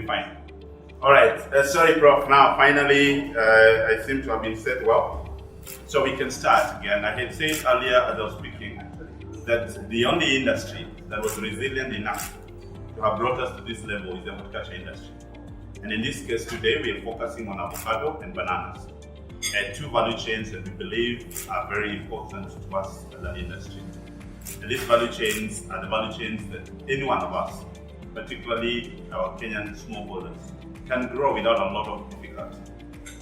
be fine. All right. Sorry, Prof. Now, finally, I seem to have been said well. So we can start again. I had said earlier as I was speaking that the only industry that was resilient enough to have brought us to this level is the horticulture industry. And in this case today, we are focusing on avocado and bananas, two value chains that we believe are very important to us as an industry. And these value chains are the value chains that any one of us, particularly our Kenyan smallholders, can grow without a lot of difficulty.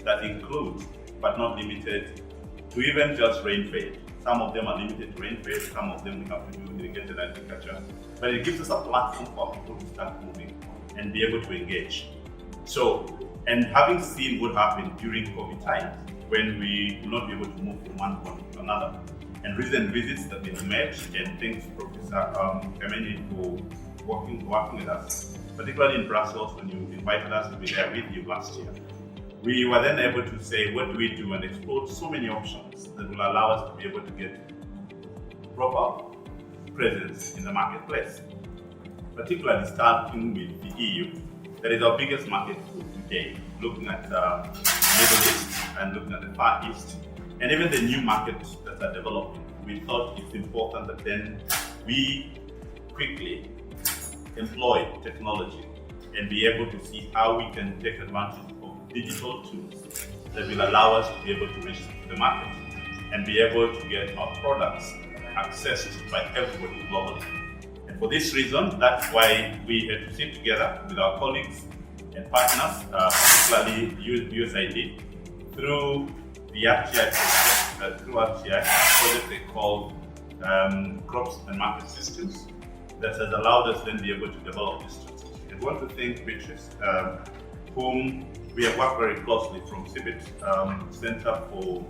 That includes, but not limited to, even just rain-fed. Some of them are limited to rain-fed, some of them we have to do irrigated agriculture. But it gives us a platform for people to start moving and be able to engage. So, and having seen what happened during COVID times, when we will not be able to move from one point to another, and recent visits that we have made, and thanks Professor Kameni for working with us, particularly in Brussels when you invited us to be there with you last year. We were then able to say, what do we do, and explore so many options that will allow us to be able to get proper presence in the marketplace, particularly starting with the EU. That is our biggest market today, looking at the Middle East and looking at the Far East, and even the new markets that are developing. We thought it's important that then we quickly employ technology and be able to see how we can take advantage of digital tools that will allow us to be able to reach the market and be able to get our products accessed by everybody globally. And for this reason, that's why we had to sit together with our colleagues and partners, particularly USAID, through the RTI project, project they call Crops and Market Systems, that has allowed us then be able to develop this strategy. And I want to thank Beatrice, whom we have worked very closely from CIBIT, Center for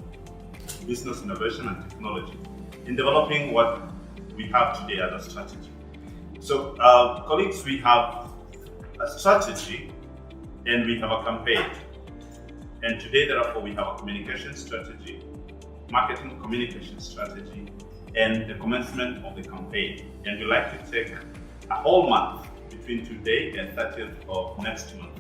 Business Innovation and Technology, in developing what we have today as a strategy. So, colleagues, we have a strategy and we have a campaign. And today, therefore, we have a communication strategy, marketing communication strategy, and the commencement of the campaign. And we like to take a whole month between today and 30th of next month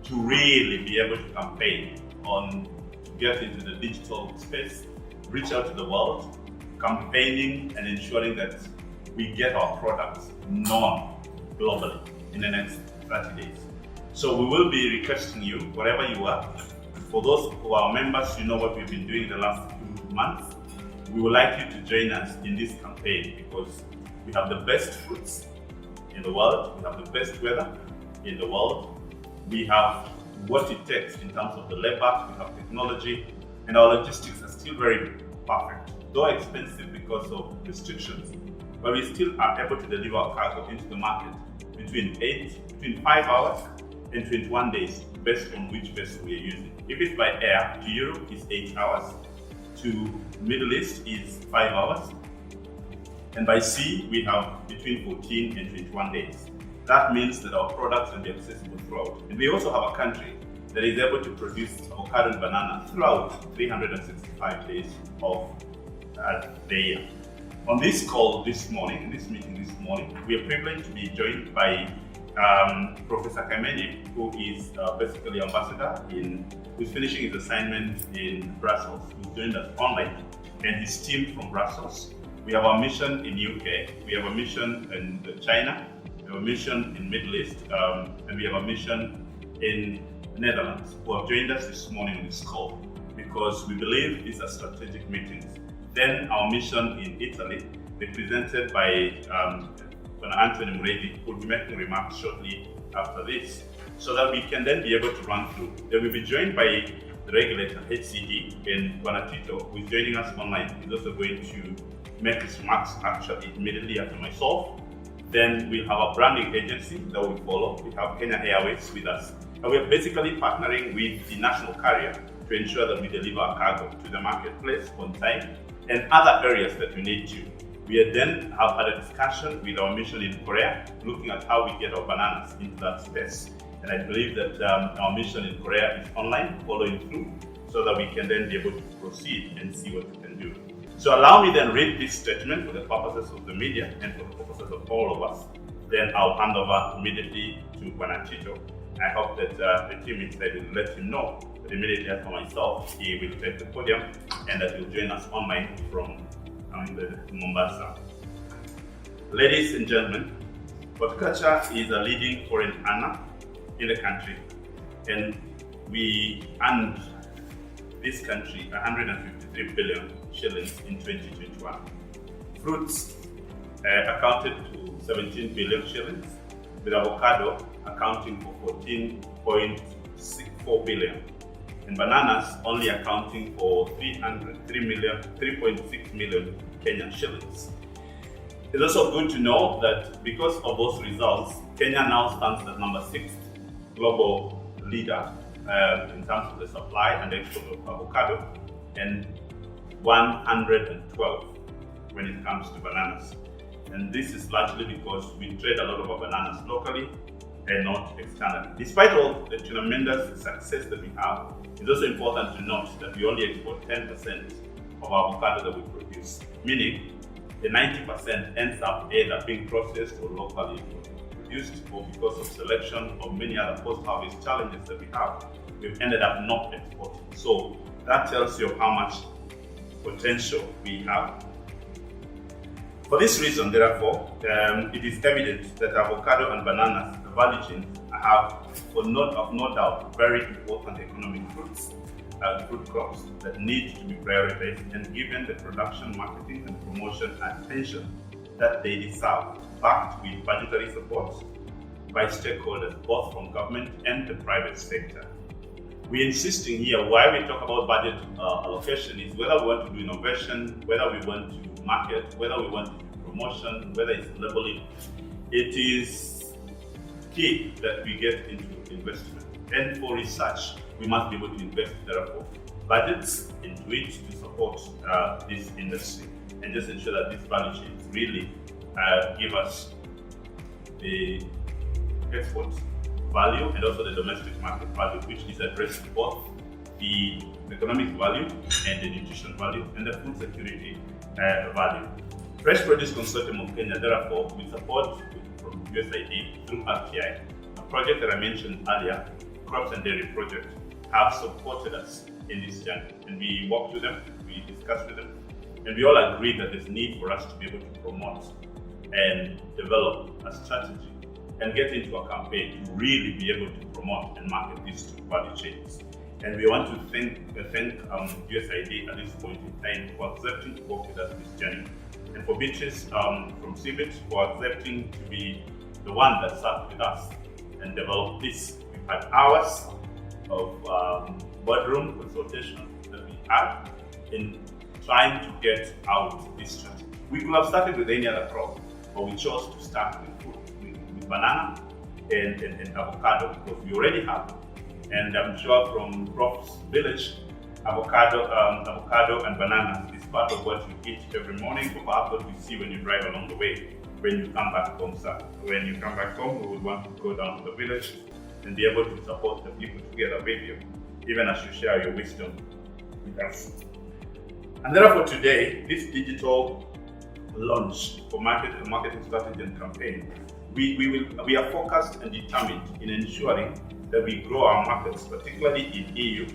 to really be able to campaign on, to get into the digital space, reach out to the world, campaigning and ensuring that we get our products known globally in the next 30 days. So we will be requesting you, wherever you are, for those who are members, you know what we've been doing the last 2 months. We would like you to join us in this campaign because we have the best fruits in the world, we have the best weather in the world, we have what it takes in terms of the labor, we have technology, and our logistics are still very perfect, though expensive because of restrictions, but we still are able to deliver our cargo into the market between 5 hours and 21 days, based on which vessel we are using. If it's by air, to Europe is 8 hours, to Middle East is 5 hours, and by sea we have between 14 and 21 days. That means that our products will be accessible throughout. And we also have a country that is able to produce avocado and banana throughout 365 days of the year. On this call this morning, in this meeting this morning, we are privileged to be joined by Professor Kameni, who is basically ambassador who's finishing his assignment in Brussels, who's joined us online, and his team from Brussels. We have a mission in UK, we have a mission in China, we have a mission in Middle East, and we have a mission in Netherlands, who have joined us this morning on this call because we believe these are strategic meetings. Then our mission in Italy, represented by Anthony Muredi, who will be making remarks shortly after this, so that we can then be able to run through. They will be joined by the regulator, HCD, and Tito, who is joining us online. He's also going to make his remarks actually immediately after myself. Then we'll have a branding agency that will follow. We have Kenya Airways with us. And we're basically partnering with the national carrier to ensure that we deliver our cargo to the marketplace on time and other areas that we need to. We then have had a discussion with our mission in Korea, looking at how we get our bananas into that space. And I believe that our mission in Korea is online, following through, so that we can then be able to proceed and see what we can do. So allow me then read this statement for the purposes of the media and for the purposes of all of us. Then I'll hand over immediately to Tito I hope that the team inside will let him know that immediately after myself, he will take the podium and that he'll join us online from Mombasa. Ladies and gentlemen, horticulture is a leading foreign earner in the country, and we earned this country 153 billion shillings in 2021. Fruits accounted to 17 billion shillings, with avocado accounting for 14.64 billion, and bananas only accounting for 3.6 million Kenyan shillings. It's also good to know that because of those results, Kenya now stands as number 6 global leader in terms of the supply and export of avocado, and 112 when it comes to bananas. And this is largely because we trade a lot of our bananas locally and not externally. Despite all the tremendous success that we have, it's also important to note that we only export 10% of our avocado that we produce, meaning the 90% ends up either being processed or locally produced, or because of selection or many other post-harvest challenges that we have, we've ended up not exporting. So that tells you how much potential we have. For this reason, therefore, it is evident that avocado and bananas, the value chain, have, of no doubt, very important economic fruit crops that need to be prioritized and given the production, marketing, and promotion attention that they deserve, backed with budgetary support by stakeholders, both from government and the private sector. We're insisting here why we talk about budget allocation is whether we want to do innovation, whether we want to market, whether we want to do promotion, whether it's labeling. It is key that we get into investment. And for research, we must be able to invest, therefore, budgets into it to support this industry and just ensure that these value chains really give us the export value and also the domestic market value, which is addressing both the economic value and the nutrition value and the food security value. Fresh Produce Consortium of Kenya, therefore, with support from USAID through RTI, a project that I mentioned earlier, Crops and Dairy Project, have supported us in this journey. And we worked with them, we discussed with them, and we all agreed that there's need for us to be able to promote and develop a strategy and get into a campaign to really be able to promote and market these two value chains. And we want to thank USAID at this point in time for accepting to work with us this journey. And for Beatrice from CBIT for accepting to be the one that sat with us and developed this. We've had hours of boardroom consultation that we had in trying to get out this strategy. We could have started with any other crop, but we chose to start with fruit, with banana and avocado, because we already have. And I'm sure from Prof's village, avocado and banana is part of what you eat every morning, or perhaps what you see when you drive along the way when you come back home, sir. When you come back home, we would want to go down to the village and be able to support the people together with you, even as you share your wisdom with us. And therefore today, this digital launch for marketing strategy and campaign, we are focused and determined in ensuring that we grow our markets, particularly in EU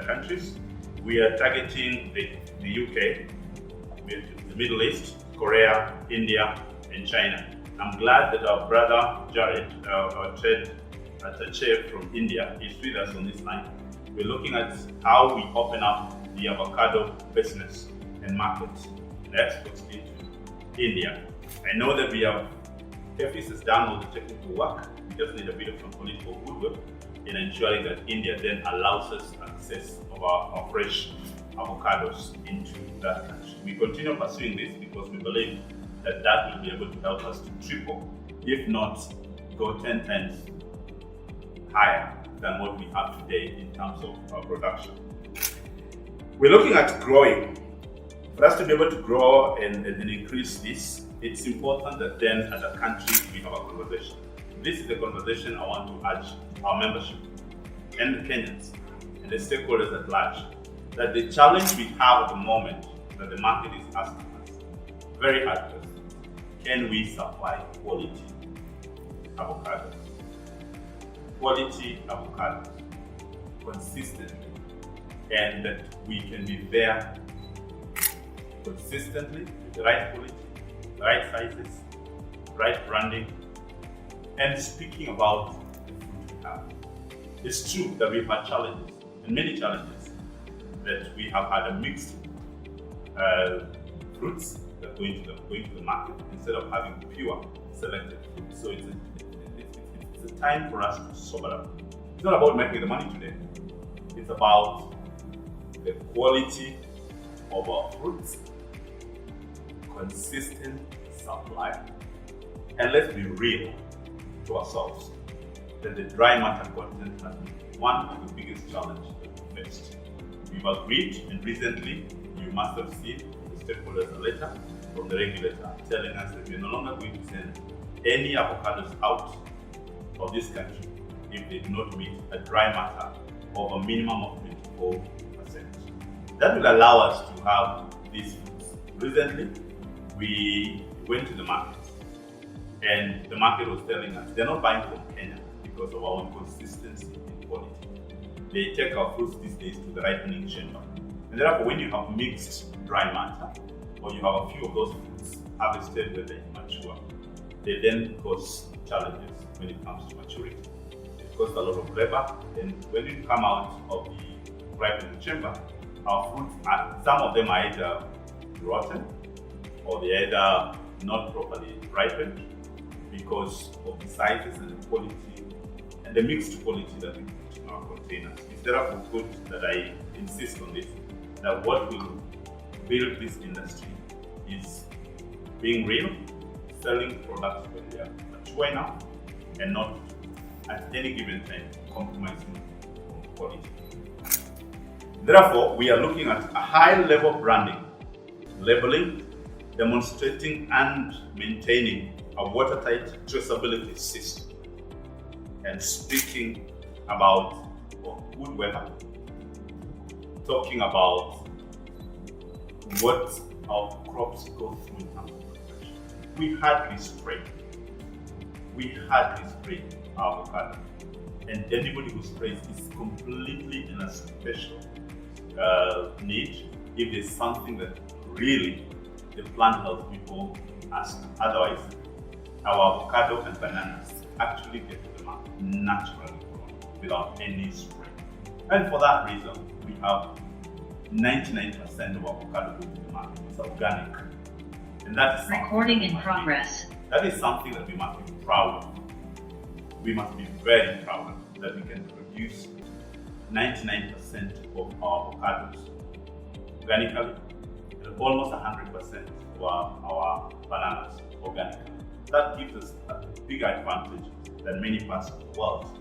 countries. We are targeting the UK, the Middle East, Korea, India, and China. I'm glad that our brother Jared, our trade attaché from India, is with us on this line. We're looking at how we open up the avocado business and market the exports into India. I know that we have FPC has done all the technical work. We just need a bit of some political goodwill in ensuring that India then allows us access of our fresh avocados into that country. We continue pursuing this because we believe that that will be able to help us to triple, if not go 10 times higher than what we have today in terms of our production. We're looking at growing. For us to be able to grow and increase this, it's important that then as a country we have a conversation. This is the conversation I want to urge our membership and the Kenyans and the stakeholders at large, that the challenge we have at the moment that the market is asking us, very hard question, can we supply quality avocados? quality avocados consistently, and that we can be there consistently with the right quality, right sizes, right branding, and speaking about the fruit we have. It's true that we've had challenges, and many challenges, that we have had a mixed fruits that are going to the market instead of having pure selected fruits. So it's a time for us to sober up. It's not about making the money today. It's about the quality of our fruits, consistent supply, and let's be real to ourselves that the dry matter content has been one of the biggest challenges that we faced. We've agreed, and recently you must have seen the stakeholders a letter from the regulator telling us that we're no longer going to send any avocados out of this country if they do not meet a dry matter of a minimum of 24%. That will allow us to have these fruits. Recently, we went to the market, and the market was telling us they're not buying from Kenya because of our consistency in quality. They take our fruits these days to the ripening chamber. And therefore, when you have mixed dry matter, or you have a few of those fruits harvested when they mature, they then cause challenges when it comes to maturity. It causes a lot of labor, and when you come out of the ripening chamber, our fruits some of them are either rotten, or they're either not properly ripened because of the sizes and the quality and the mixed quality that we put in our containers. It's therefore good that I insist on this, that what will build this industry is being real, selling products when they are mature enough, and not at any given time compromising on quality. Therefore, we are looking at a high-level branding, labeling, demonstrating and maintaining a watertight traceability system, and speaking about good weather, talking about what our crops go through in terms of protection. We hardly spray our avocado, and anybody who sprays is completely in a special need if there's something that really the plant health people ask. Otherwise, our avocado and bananas actually get to the market naturally grown without any spray. And for that reason, we have 99% of avocado going to the market is organic. And that is recording in progress. That is something that we must be proud of. We must be very proud of that we can produce 99% of our avocados organically, and almost 100% of our bananas organically. That gives us a bigger advantage than many parts of the world.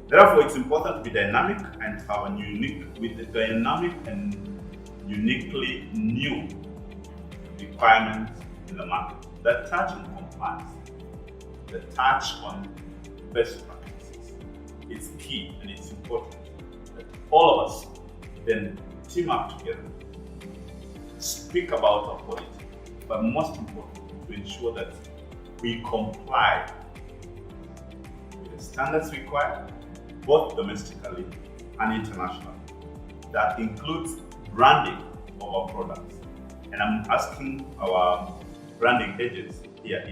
Therefore, it's important to be dynamic and have a dynamic and uniquely new requirements in the market that touch on compliance, that touch on best practices. It's key and it's important that all of us then team up together, speak about our quality, but most importantly, to ensure that we comply with the standards required, both domestically and internationally. That includes branding of our products. And I'm asking our branding agents here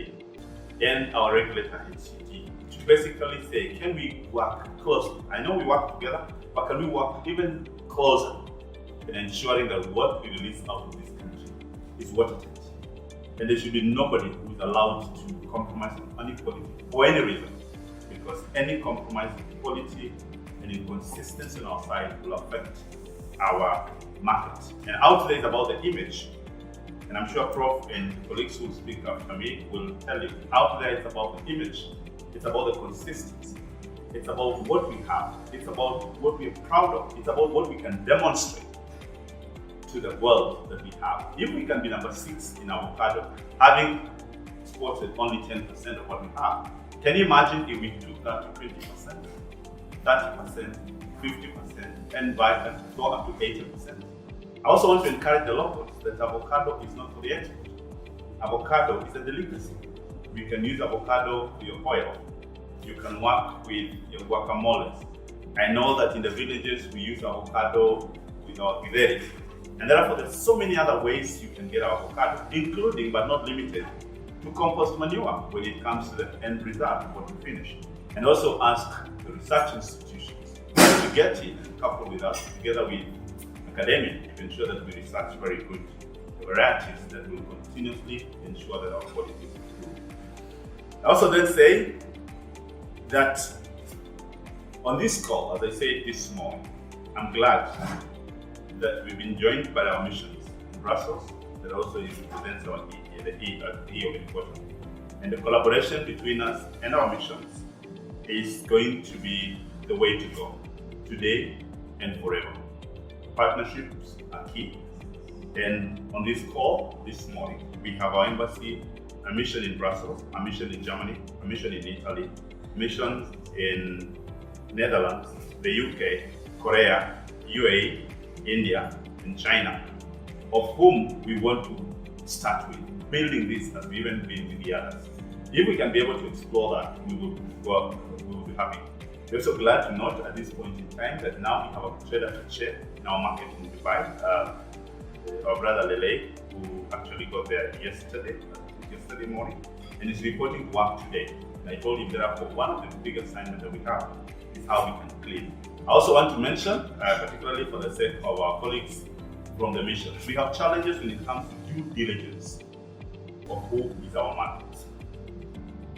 and our regulator HCG to basically say, can we work closely? I know we work together, but can we work even closer in ensuring that what we release out of this country is watertight? And there should be nobody who is allowed to compromise on any quality for any reason, because any compromise in quality and inconsistency on our side will affect our market. And out there is about the image. And I'm sure Prof and colleagues who will speak after me will tell you, out there it's about the image, it's about the consistency, it's about what we have, it's about what we're proud of, it's about what we can demonstrate to the world that we have. If we can be number 6 in avocado, having exported only 10% of what we have, can you imagine if we took that to 20%, 30%, 50%, and go up to 80%? I also want to encourage the locals that avocado is not for the export. Avocado is a delicacy. We can use avocado for your oil. You can work with your guacamoles. I know that in the villages we use avocado with our githeri. And therefore there's so many other ways you can get avocado, including but not limited to compost manure when it comes to the end result, what we finish. And also ask the research institutions to get in and couple with us together with academia to ensure that we research very good varieties that will continuously ensure that our quality is improved. I also then say that on this call, as I said this morning, I'm glad that we've been joined by our missions in Brussels that also represents our the E of Equator. And the collaboration between us and our missions is going to be the way to go, today and forever. Partnerships are key. And on this call this morning, we have our embassy, a mission in Brussels, a mission in Germany, a mission in Italy, missions in Netherlands, the UK, Korea, UAE, India, and China, of whom we want to start with, building this as we even been with the others. If we can be able to explore that, we will be happy. We're also glad to note at this point in time that now we have a trader to chair in our market in Dubai, our brother Lele, who actually got there yesterday morning, and is reporting to work today. And I told him therefore one of the big assignments that we have is how we can clean. I also want to mention, particularly for the sake of our colleagues from the mission, we have challenges when it comes to due diligence of who is our market.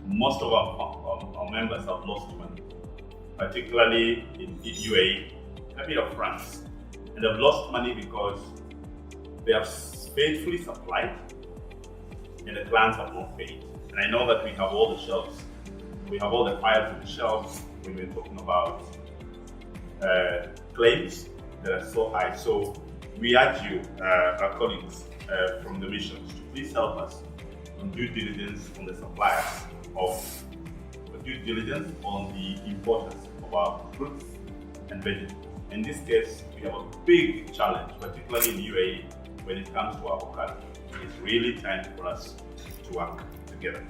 Most of our members have lost money, particularly in UAE, a bit of France, and they've lost money because they have faithfully supplied and the clients have not paid. And I know that we have all the shelves, we have all the files on the shelves when we're talking about claims that are so high. So we urge you, our colleagues from the missions, to please help us on due diligence on the suppliers of due diligence on the importers of our fruits and vegetables. In this case, we have a big challenge, particularly in UAE, when it comes to avocado. It's really time for us to work together.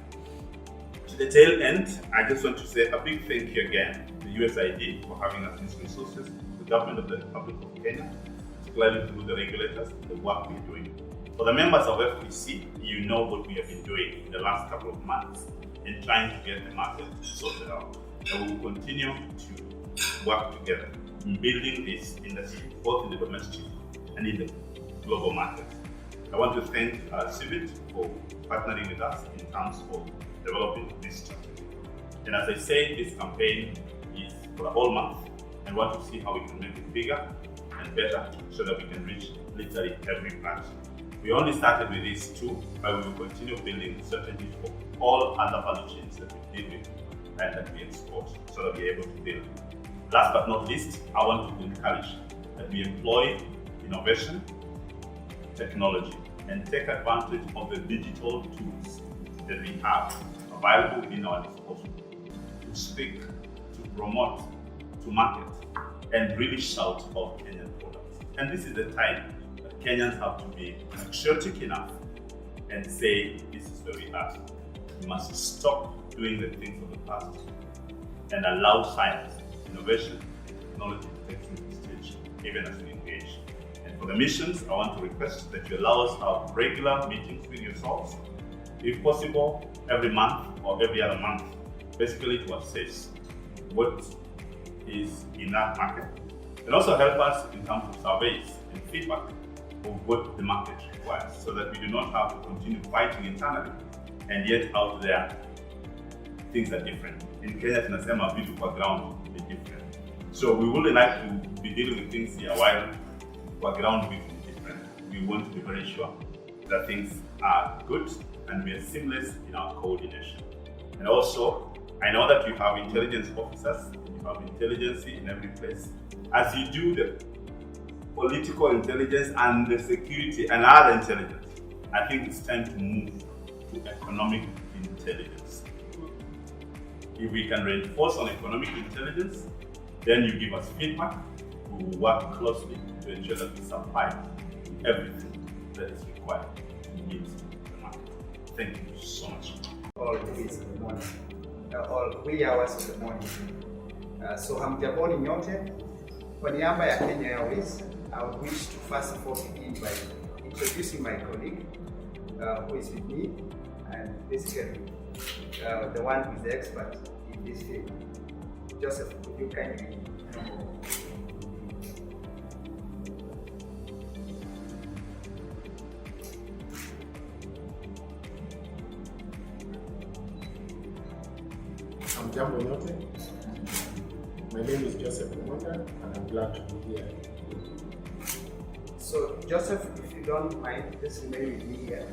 To the tail end, I just want to say a big thank you again to USAID for having us these resources, the government of the Republic of Kenya, particularly through the regulators, the work we're doing. For the members of FPC, you know what we have been doing in the last couple of months in trying to get the market sorted out. And we will continue to work together in building this industry, both in the domestic and in the global market. I want to thank Civit for partnering with us in terms of developing this strategy. And as I say, this campaign is for the whole month, and want to see how we can make it bigger and better so that we can reach literally every branch. We only started with these two, but we will continue building strategies for all other value chains that we deal with and that we export so that we're able to build. Last but not least, I want to encourage that we employ innovation, technology, and take advantage of the digital tools that we have available in our disposal to speak, to promote, to market, and really shout about Kenyan products. And this is the time that Kenyans have to be patriotic enough and say, this is where we are. We must stop doing the things of the past and allow science, innovation, and technology to take center stage, even as we engage. And for the missions, I want to request that you allow us to have regular meetings with yourselves, if possible, every month or every other month, basically to assess what is in that market, and also help us in terms of surveys and feedback of what the market requires, so that we do not have to continue fighting internally, and yet out there, things are different. In Kenya, tunasema vitu kwa ground is different. So we would like to be dealing with things here while kwa ground vitu is different. We want to be very sure that things are good and we are seamless in our coordination. And also, I know that you have intelligence officers, you have intelligence in every place. As you do the political intelligence and the security and other intelligence, I think it's time to move to economic intelligence. If we can reinforce on economic intelligence, then you give us feedback. We will work closely to ensure that we supply everything that is required to meet the market. Thank you so much. All it is in the morning. or wee hours of the morning. So hamjaboni nyote. Kwa niaba ya Kenya Airways, I would wish to first of all begin by introducing my colleague who is with me, and basically the one who is the expert in this field. Joseph, could you kindly Hamjambo nyote. My name is Joseph Mwanga, and I'm glad to be here. So, Joseph, if you don't mind, just remain with me here.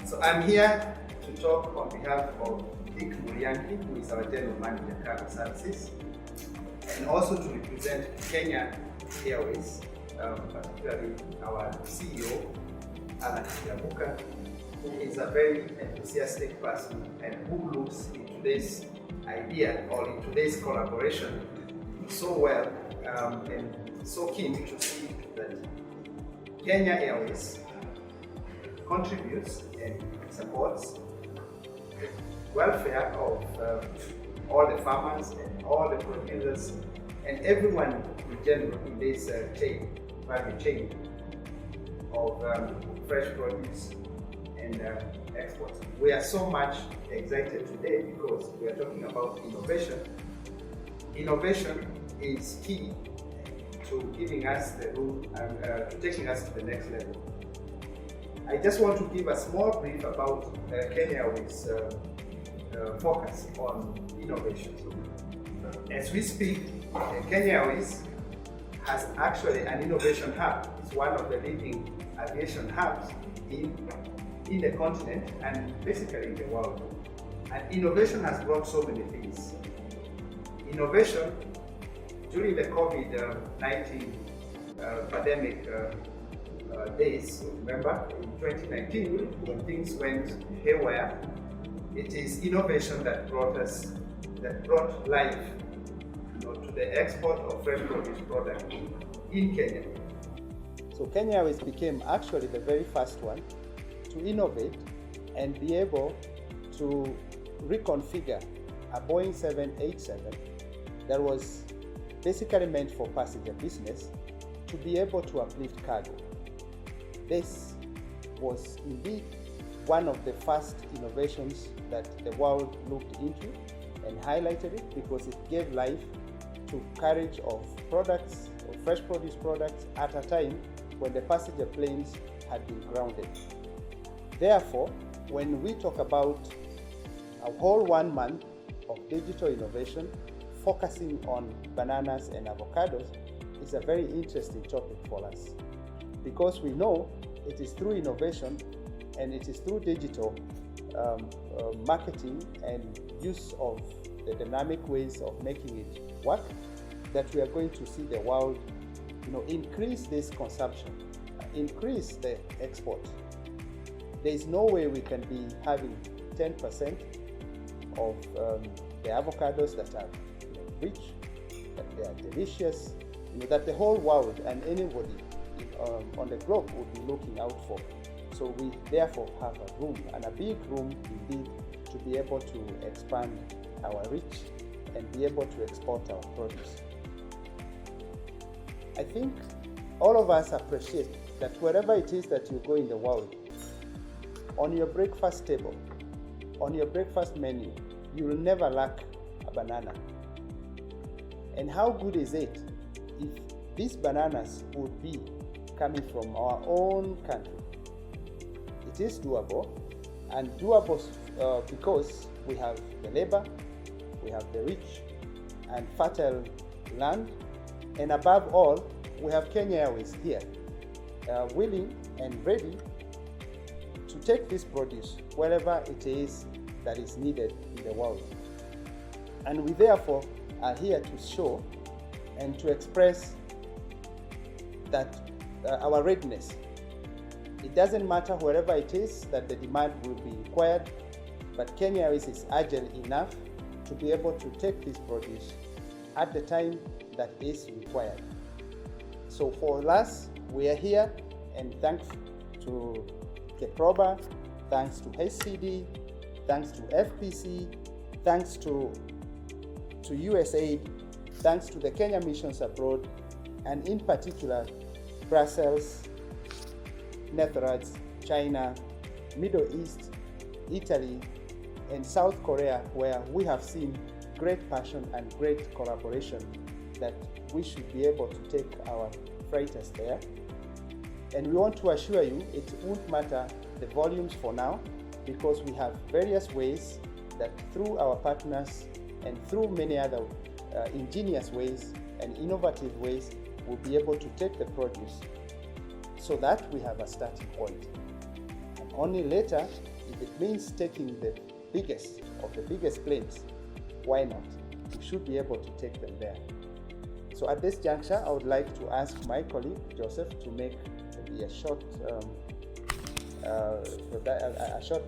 So I'm here to talk on behalf of Dick Murianki, who is our General Manager of Cargo Services, and also to represent Kenya Airways, particularly our CEO, Alan Kiabuka, who is a very enthusiastic person and who looks into this idea or into this collaboration so well and so keen to see that Kenya Airways contributes and supports the welfare of all the farmers and all the producers and everyone in general in this value chain of fresh produce and exports. We are so much excited today because we are talking about innovation. Innovation is key to giving us the room and to taking us to the next level. I just want to give a small brief about Kenya Airways' focus on innovation. As we speak, Kenya Airways has actually an innovation hub. It's one of the leading aviation hubs in the continent and basically in the world. And innovation has brought so many things. Innovation during the COVID-19 pandemic days, remember in 2019 when things went haywire, it is innovation that brought life to the export of fresh produce product in Kenya. So Kenya Airways became actually the very first one to innovate and be able to reconfigure a Boeing 787 that was basically meant for passenger business to be able to uplift cargo. This was indeed one of the first innovations that the world looked into and highlighted it because it gave life to carriage of products, of fresh produce products at a time when the passenger planes had been grounded. Therefore, when we talk about a whole 1 month of digital innovation focusing on bananas and avocados is a very interesting topic for us because we know it is through innovation and it is through digital marketing and use of the dynamic ways of making it work that we are going to see the world increase this consumption, increase the export. There is no way we can be having 10% of the avocados that are rich, that they are delicious, that the whole world and anybody on the globe would be looking out for. So we therefore have a room, and a big room indeed, to be able to expand our reach and be able to export our produce. I think all of us appreciate that wherever it is that you go in the world, on your breakfast table, on your breakfast menu, you will never lack a banana. And how good is it if these bananas would be coming from our own country? It is doable, and doable because we have the labor, we have the rich and fertile land, and above all, we have Kenya Airways here, willing and ready to take this produce wherever it is that is needed in the world. And we therefore are here to show and to express that our readiness. It doesn't matter wherever it is that the demand will be required, but Kenya Airways is agile enough to be able to take this produce at the time that is required. So for us, we are here, and thanks to Keproba, thanks to HCD, thanks to FPC, thanks to USAID, thanks to the Kenya missions abroad, and in particular, Brussels, Netherlands, China, Middle East, Italy, and South Korea, where we have seen great passion and great collaboration that we should be able to take our freighters there. And we want to assure you it won't matter the volumes for now, because we have various ways that through our partners and through many other ingenious ways and innovative ways, we'll be able to take the produce so that we have a starting point. And only later, if it means taking the biggest of the biggest planes, why not? We should be able to take them there. So at this juncture, I would like to ask my colleague, Joseph, to make maybe a short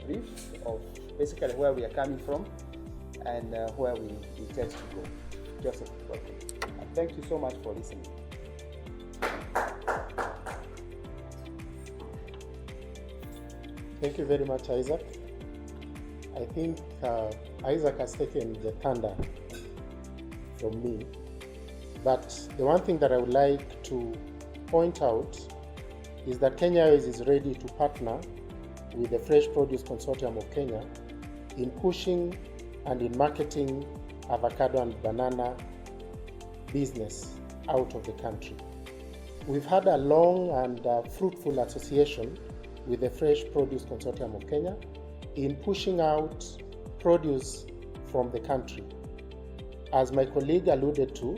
brief of basically where we are coming from and where we intend to go. Joseph, welcome. And thank you so much for listening. Thank you very much, Isaac. I think Isaac has taken the thunder from me. But the one thing that I would like to point out is that Kenya Airways is ready to partner with the Fresh Produce Consortium of Kenya in pushing and in marketing avocado and banana business out of the country. We've had a long and fruitful association with the Fresh Produce Consortium of Kenya in pushing out produce from the country. As my colleague alluded to,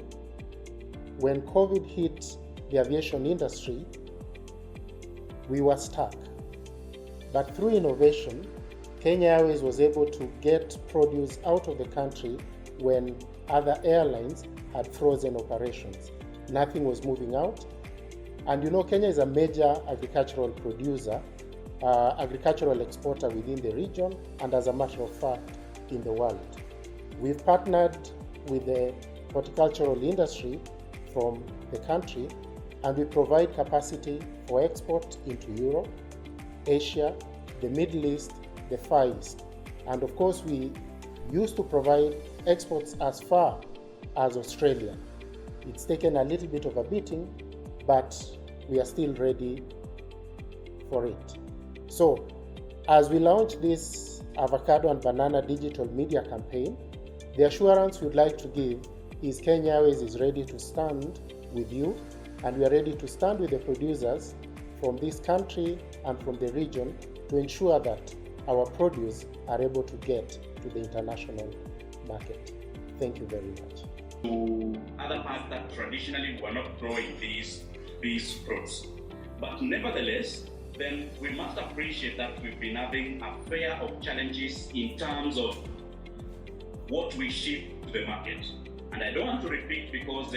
when COVID hit the aviation industry, we were stuck. But through innovation, Kenya Airways was able to get produce out of the country when other airlines had frozen operations. Nothing was moving out. And you know, Kenya is a major agricultural producer, agricultural exporter within the region, and as a matter of fact, in the world. We've partnered with the horticultural industry from the country, and we provide capacity for export into Europe, Asia, the Middle East, the Far East. And of course, we used to provide exports as far as Australia. It's taken a little bit of a beating, but we are still ready for it. So, as we launch this avocado and banana digital media campaign, the assurance we'd like to give is Kenya Airways is ready to stand with you, and we are ready to stand with the producers from this country and from the region to ensure that our produce are able to get to the international market. Thank you very much. To other parts that traditionally were not growing these fruits. But nevertheless, then we must appreciate that we've been having a fair of challenges in terms of what we ship to the market. And I don't want to repeat because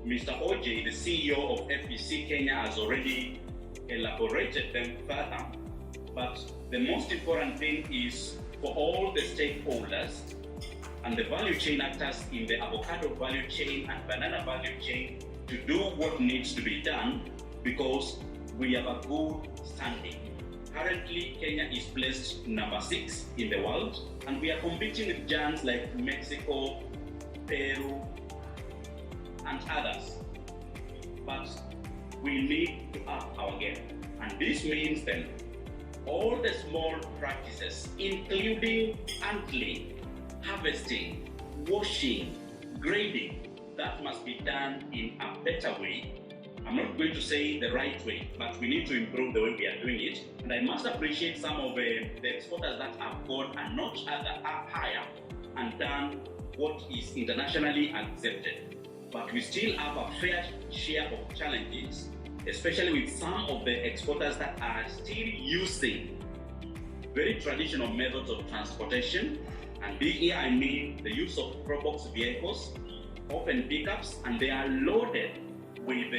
Mr. OJ, the CEO of FPC Kenya, has already elaborated them further. But the most important thing is for all the stakeholders and the value chain actors in the avocado value chain and banana value chain to do what needs to be done, because we have a good standing. Currently, Kenya is placed number 6 in the world, and we are competing with giants like Mexico, Peru, and others. But we need to up our game. And this means then all the small practices, including handling, harvesting, washing, grading, that must be done in a better way. I'm not going to say the right way, but we need to improve the way we are doing it. And I must appreciate some of the exporters that have gone a notch higher and done what is internationally accepted. But we still have a fair share of challenges, especially with some of the exporters that are still using very traditional methods of transportation. And big here I mean the use of Probox vehicles, open pickups, and they are loaded with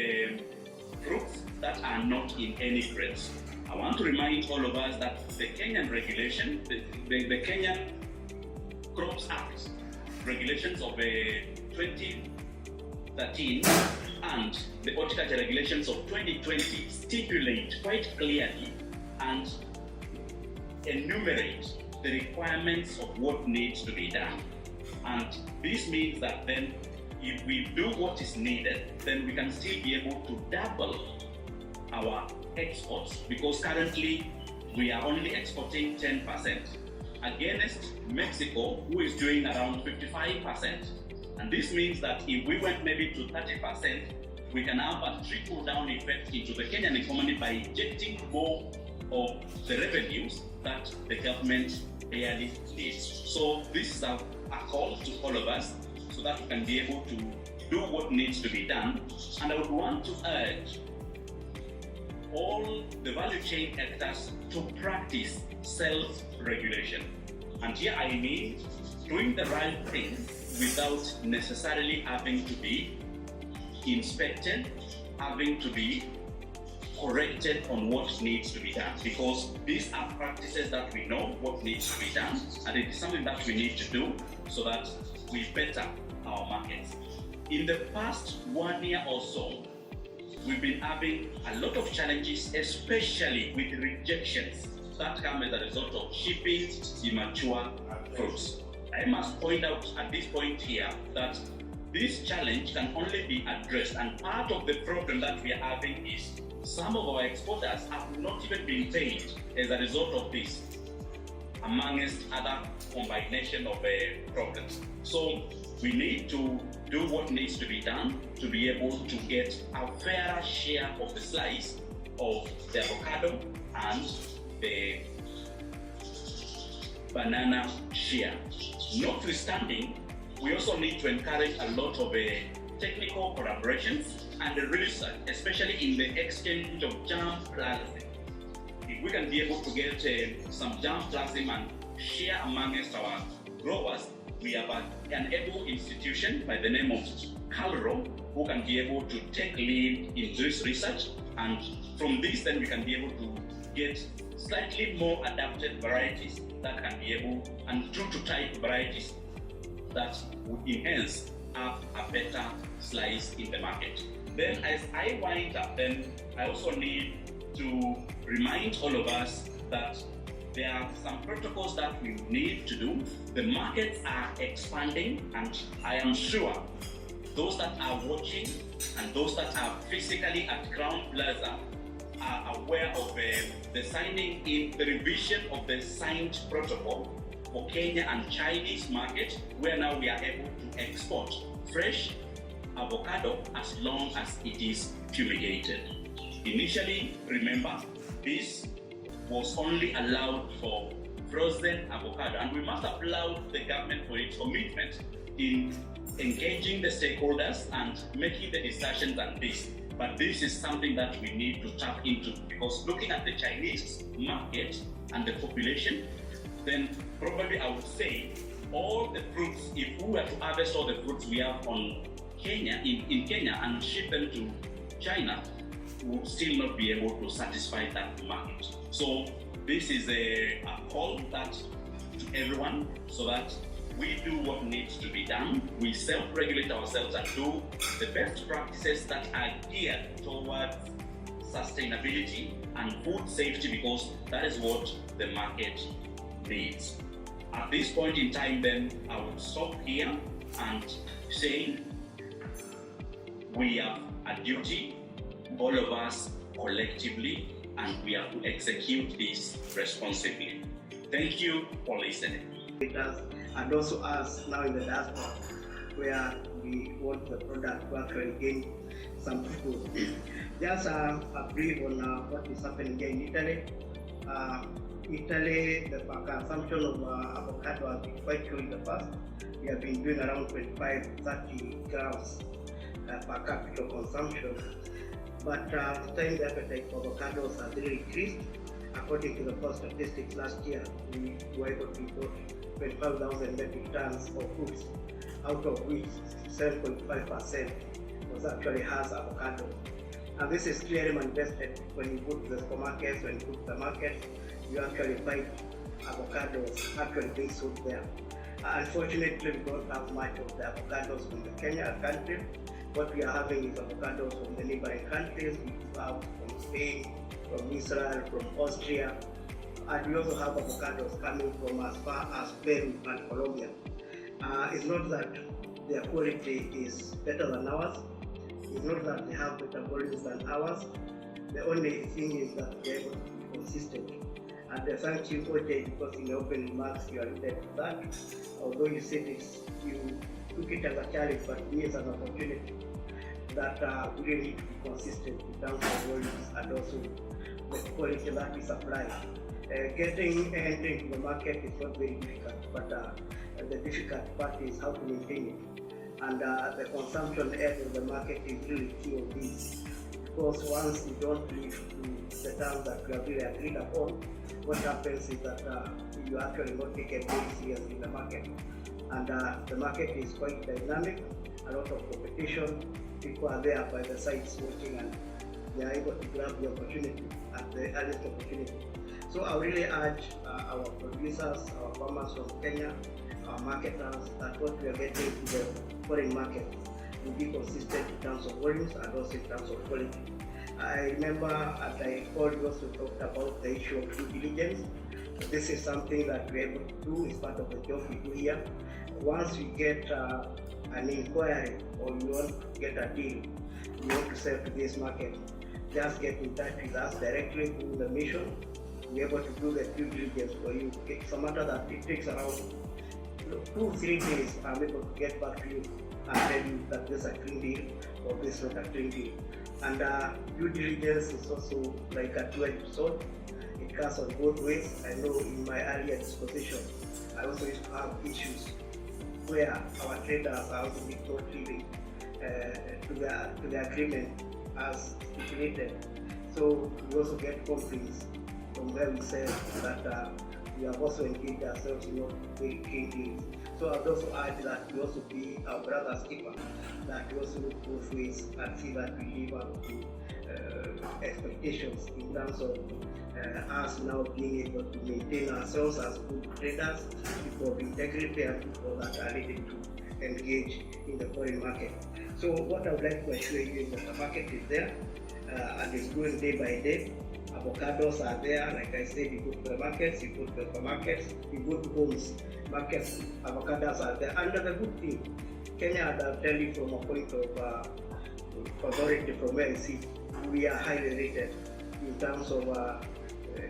fruits that are not in any crates. I want to remind all of us that the Kenyan regulation, the Kenyan Crops Act, regulations of 2013 and the horticulture regulations of 2020 stipulate quite clearly and enumerate the requirements of what needs to be done. And this means that then if we do what is needed, then we can still be able to double our exports, because currently we are only exporting 10% against Mexico, who is doing around 55%. And this means that if we went maybe to 30%, we can have a trickle down effect into the Kenyan economy by injecting more of the revenues that the government barely needs. So this is a call to all of us so that we can be able to do what needs to be done. And I would want to urge all the value chain actors to practice self-regulation. And here I mean doing the right thing without necessarily having to be inspected, having to be corrected on what needs to be done, because these are practices that we know what needs to be done, and it is something that we need to do so that we better our markets. In the past 1 year or so, we've been having a lot of challenges, especially with rejections that come as a result of shipping immature fruits. I must point out at this point here that this challenge can only be addressed, and part of the problem that we are having is some of our exporters have not even been paid as a result of this, amongst other combination of problems. So we need to do what needs to be done to be able to get a fairer share of the slice of the avocado and the banana share. Notwithstanding, we also need to encourage a lot of technical collaborations and research, especially in the exchange of germplasm. If we can be able to get some germplasm and share amongst our growers, we have an able institution by the name of Calro who can be able to take lead in this research, and from this then we can be able to get slightly more adapted varieties that can be able, and true to type varieties that would enhance have a better slice in the market. Then as I wind up, then I also need to remind all of us that there are some protocols that we need to do. The markets are expanding, and I am sure those that are watching and those that are physically at Crown Plaza are aware of the signing in the revision of the signed protocol for Kenya and Chinese market, where now we are able to export fresh avocado as long as it is fumigated. Initially, remember, this was only allowed for frozen avocado, and we must applaud the government for its commitment in engaging the stakeholders and making the discussions on this. But this is something that we need to tap into, because looking at the Chinese market and the population, then probably I would say all the fruits, if we were to harvest all the fruits we have on Kenya, in Kenya, and ship them to China, we would still not be able to satisfy that market. So this is a call that to everyone, so that we do what needs to be done. We self-regulate ourselves and do the best practices that are geared towards sustainability and food safety, because that is what the market needs. At this point in time, then I will stop here and say we have a duty, all of us collectively, and we have to execute this responsibly. Thank you for listening. And also us now in the diaspora, where we want the product to actually gain some food. Just a brief on what is happening here in Italy. Italy, the consumption of avocado has been quite low in the past. We have been doing around 25-30 grams per capita consumption. But this time the appetite for avocados has really increased. According to the first statistics last year, we were able to import 25,000 metric tons of fruits, out of which 7.5% was actually has avocado. And this is clearly manifested when you go to the supermarkets, when you go to the market, you actually find avocados actually being sold there. Unfortunately, we don't have much of the avocados from the Kenya country. What we are having is avocados from the neighboring countries. We have from Spain, from Israel, from Austria, And we also have avocados coming from as far as Peru and Colombia. It's not that their quality is better than ours. It's not that they have better volumes than ours. The only thing is that they're able to be consistent. And thank you, OJ, because in the open remarks you alluded to that. Although you said you took it as a challenge, but me as an opportunity that we really need to be consistent in terms of volumes and also the quality that we supply. Getting anything to the market is not very difficult, but the difficult part is how to maintain it. And the consumption end of the market is really key on this. Because once you don't live to the terms that we have really agreed upon, what happens is that you actually not taken very seriously in the market. And the market is quite dynamic, a lot of competition, people are there by the sides watching and they are able to grab the opportunity at the earliest opportunity. So I really urge our producers, our farmers from Kenya, our marketers, that what we are getting to the foreign market will be consistent in terms of volumes and also in terms of quality. I remember at I called you also talked about the issue of due diligence. This is something that we're able to do, is part of the job we do here. Once we get an inquiry or you want to get a deal, you want to sell to this market, just get in touch with us directly through the mission. We're able to do the due diligence for you. It's a matter that it takes around 2-3 days. I'm able to get back to you and tell you that there's a clean deal or this not a clean deal. And due diligence is also like a two-edged sword. It cuts on both ways. I know in my earlier disposition, I also used to have issues where our traders are also being not living to the agreement as stipulated. So we also get complaints from where we say that we have also engaged ourselves in not very clean deals. So I'd also add that we also be our brother's keeper, that we also look both ways and see that we live up to expectations in terms of us now being able to maintain ourselves as good traders, people of integrity and people that are ready to engage in the foreign market. So what I would like to assure you is that the market is there and it's growing day by day. Avocados are there, like I said, you go to the markets, you go to the supermarkets, you go to homes, markets, avocados are there. And the good thing, Kenya, I'll tell you from a point of authority from where I sit, we are highly rated in terms of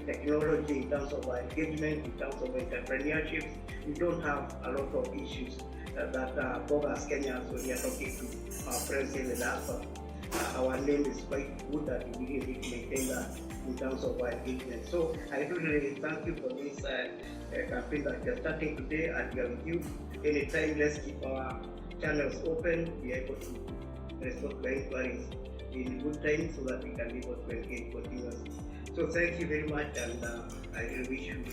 technology, in terms of engagement, in terms of entrepreneurship. We don't have a lot of issues that bog us Kenyans when we are talking to our friends in the diaspora. Our name is quite good and we really need to maintain that in terms of our engagement. So I do really thank you for this campaign that we are starting today, and we are with you. Anytime, let's keep our channels open, be able to respond to inquiries in good time so that we can be able to engage continuously. So thank you very much, and I really wish you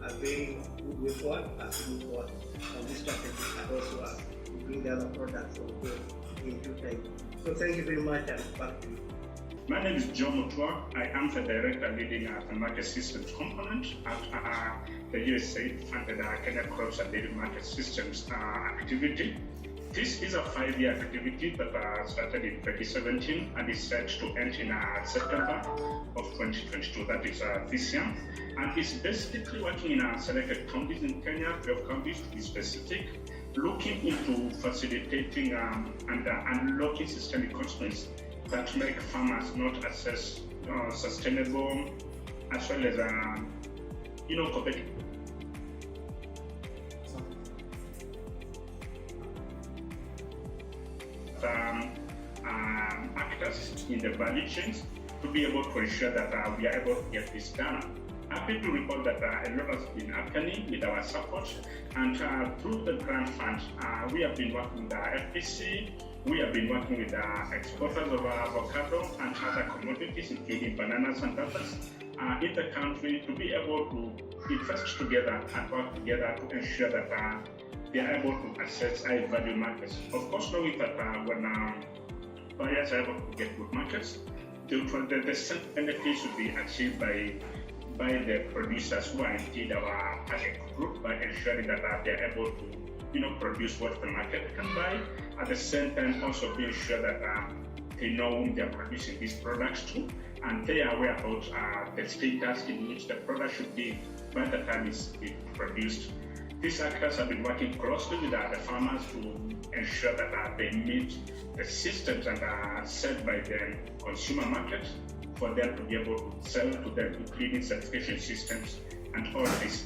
a very good way forward as we move forward on this strategy and also as we bring the other products on board in due time. So thank you very much, and back to you. My name is John Mutua. I am the director leading the market systems component at the USAID funded Kenya Crops and Dairy Market Systems activity. This is a 5-year activity that started in 2017 and is set to end in September of 2022, that is this year. And it's basically working in selected counties in Kenya, 12 counties to be specific, looking into facilitating and unlocking systemic constraints that make farmers not access sustainable as well as competitive actors in the value chains to be able to ensure that we are able to get this done. Happy to report that a lot has been happening with our support, and through the grant fund, we have been working with the FPC, we have been working with the exporters of avocado and other commodities, including bananas and others, in the country to be able to invest together and work together to ensure that they are able to access high-value markets. Of course, knowing that when buyers are able to get good markets, the same benefits should be achieved by the producers who are indeed our target group, by ensuring that they are able to produce what the market can buy. At the same time, also being sure that they know whom they are producing these products to, and they are aware about the status in which the product should be by the time it's produced. These actors have been working closely with the farmers to ensure that they meet the systems that are set by the consumer market for them to be able to sell to them, including certification systems and all this.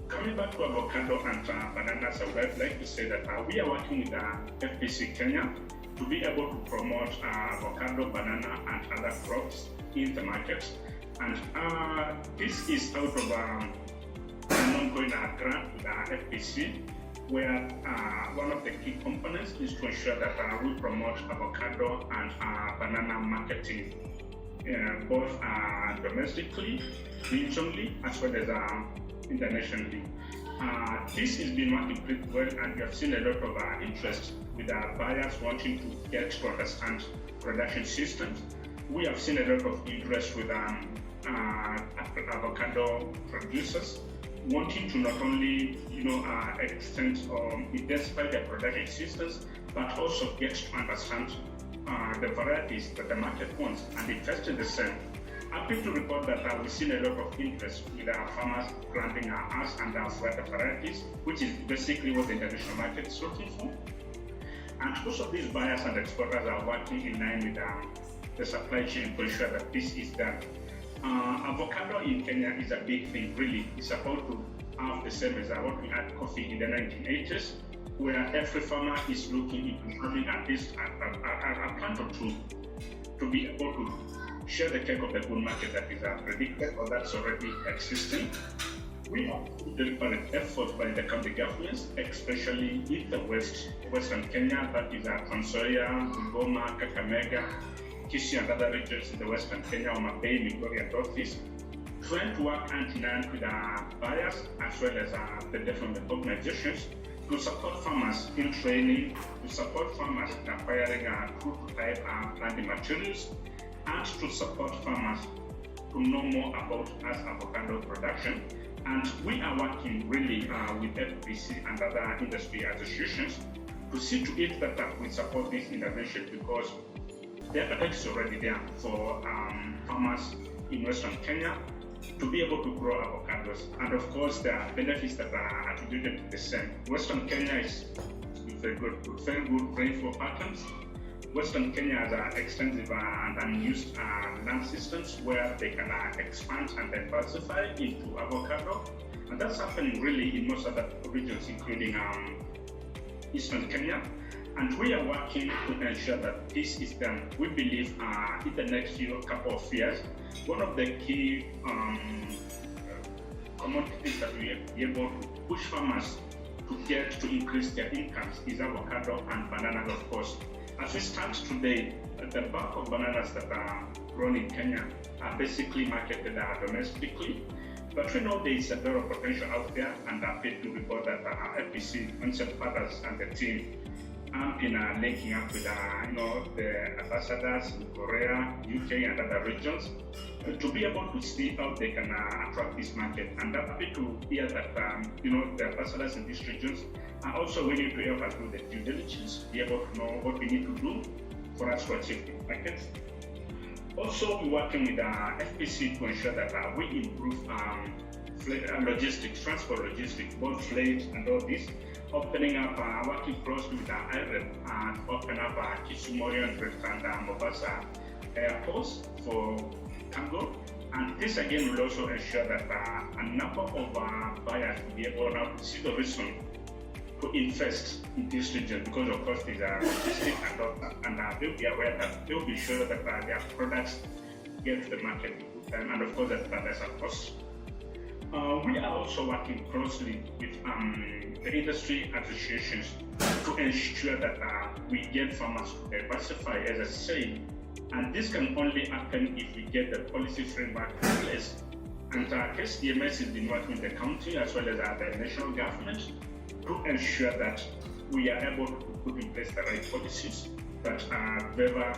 Coming back to avocado and bananas, I would like to say that we are working with FPC Kenya to be able to promote avocado, banana, and other crops in the market. And this is out of an ongoing grant with FPC, where one of the key components is to ensure that we promote avocado and banana marketing, both domestically, regionally, as well as internationally. This has been working pretty well, and we have seen a lot of interest with our buyers wanting to get to understand production systems. We have seen a lot of interest with avocado producers wanting to not only extend or intensify their production systems, but also get to understand the varieties that the market wants and invest in the same. Happy to report that we've seen a lot of interest with our farmers planting us and our varieties, which is basically what the international market is looking for. And most of these buyers and exporters are working in line with the supply chain to ensure that this is done. Avocado in Kenya is a big thing, really. It's about to have the same as what we had coffee in the 1980s, where every farmer is looking into having at least a plant or two to be able to share the cake of the bull market that is predicted or that's already existing. We have deliberate efforts by the county governments, especially in the western Kenya, that is Trans Nzoia, Bungoma, Kakamega, Kisii and other regions in the western Kenya, Homa Bay, Migori and Northeast, trying to work hand-in-hand with our buyers as well as the development organizations to support farmers in training, to support farmers in acquiring prototype planting materials, and to support farmers to know more about us avocado production. And we are working really with FPC and other industry associations to see to it that we support this innovation, because the appetite is already there for farmers in Western Kenya to be able to grow avocados. And of course, there are benefits that are attributed to the same. Western Kenya is very good rainfall patterns. Western Kenya has extensive and unused land systems where they can expand and diversify into avocado. And that's happening really in most other regions, including Eastern Kenya. And we are working to ensure that this is done. We believe in the next couple of years, one of the key commodities that we will be able to push farmers to get to increase their incomes is avocado and bananas, of course. As we stand today, the bulk of bananas that are grown in Kenya are basically marketed domestically. But we know there is a lot of potential out there, and I'm happy to report that FPC, Concept Partners and the team have been linking up with the ambassadors in Korea, UK and other regions to be able to see how they can attract this market. And I'm happy to hear that the ambassadors in these regions are also willing to help us do the due diligence, be able to know what we need to do for us to achieve the market. Also, we're working with FPC to ensure that we improve logistics, transport logistics, both freight and all this, opening up, working closely with IREP to open up Kisumu and Mombasa airports for cargo. And this again will also ensure that a number of buyers will be able now to see the reason to invest in this region, because of course these are logistics and they'll be aware that they'll be sure that their products get to the market in good time, and of course that there's a cost. We are also working closely with the industry associations to ensure that we get farmers to diversify, as I say, and this can only happen if we get the policy framework in place. And KCMS has been working with the county as well as the national government to ensure that we are able to put in place the right policies that favor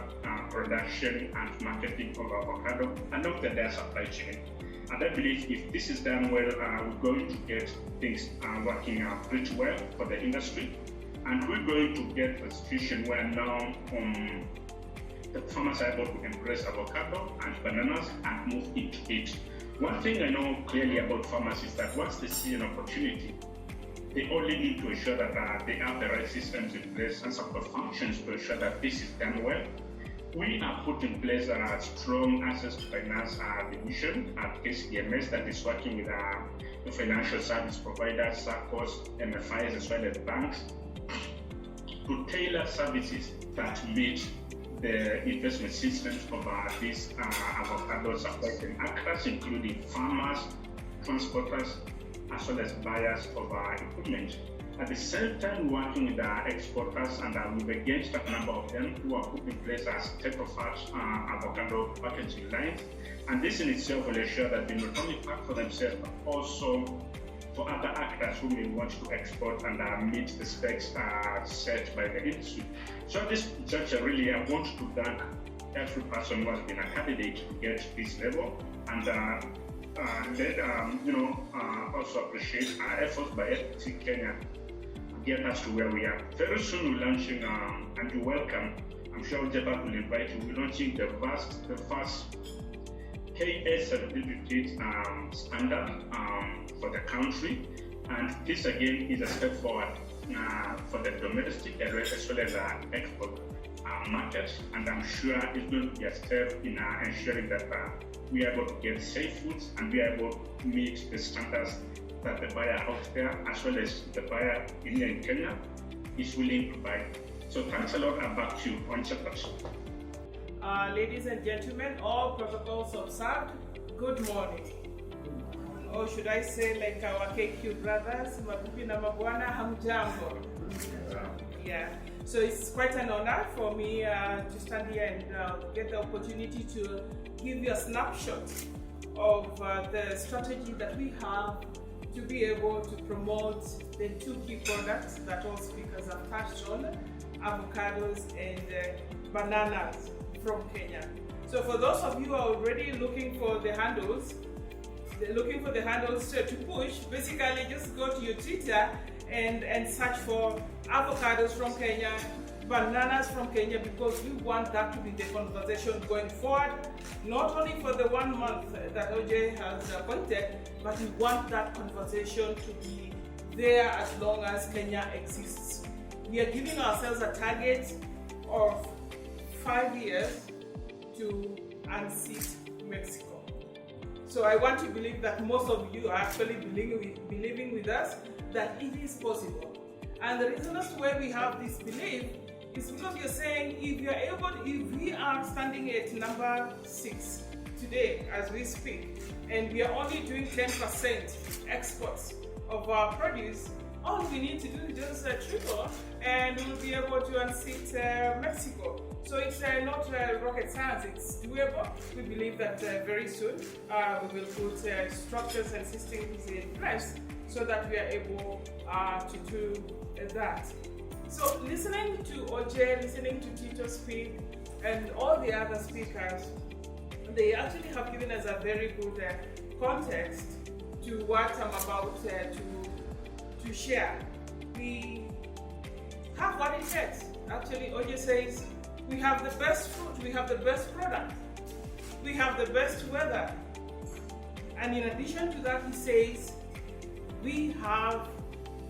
production and marketing of avocado along the entire supply chain. And I believe if this is done well, we're going to get things working pretty well for the industry. And we're going to get a situation where now the farmers are able to embrace avocado and bananas and move into it. One thing I know clearly about farmers is that once they see an opportunity, they only need to ensure that they have the right systems in place and support functions to ensure that this is done well. We have put in place a strong access to finance division at KCMS that is working with the financial service providers, SACCOs, MFIs, as well as banks, to tailor services that meet the investment systems of these avocado supply chain actors, including farmers, transporters, as well as buyers of equipment. At the same time, working with exporters, and we've engaged a number of them who are put in place as state-of-art avocado packaging lines. And this in itself will ensure that they not only pack for themselves, but also for other actors who may want to export and meet the specs set by the industry. So at this juncture, really, I want to thank every person who has been a candidate to get this level, and also appreciate our efforts by FPC Kenya to get us to where we are. Very soon we're launching, and you're welcome, I'm sure Jebat will invite you, we're launching the first KA certificate standard for the country, and this again is a step forward for the domestic as well as export market, and I'm sure it's going to be a step in ensuring that we are able to get safe foods and we are able to meet the standards that the buyer out there, as well as the buyer in Kenya, is willing to buy. So thanks a lot, and back to you on Shepherd. Ladies and gentlemen, all protocols observed, good morning. Or should I say, like our KQ brothers, mabibi na mabwana, hamjambo. Yeah, so it's quite an honor for me to stand here and get the opportunity to give you a snapshot of the strategy that we have to be able to promote the two key products that all speakers have touched on, avocados and bananas from Kenya. So for those of you who are already looking for the handles, to push, basically just go to your Twitter and search for avocados from Kenya, bananas from Kenya, because we want that to be the conversation going forward, not only for the 1 month that OJ has appointed, but we want that conversation to be there as long as Kenya exists. We are giving ourselves a target of 5 years to unseat Mexico. So I want to believe that most of you are actually believing with us that it is possible. And the reason as to why we have this belief is because you're saying if we are standing at number 6 today as we speak, and we are only doing 10% exports of our produce, all we need to do is just triple, and we'll be able to unseat Mexico. So it's not rocket science, it's doable. We believe that very soon we will put structures and systems in place so that we are able to do that. So listening to OJ, listening to Tito speak, and all the other speakers, they actually have given us a very good context to what I'm about to share. We have what it takes. Actually, OJ says, we have the best fruit, we have the best product, we have the best weather. And in addition to that, he says, we have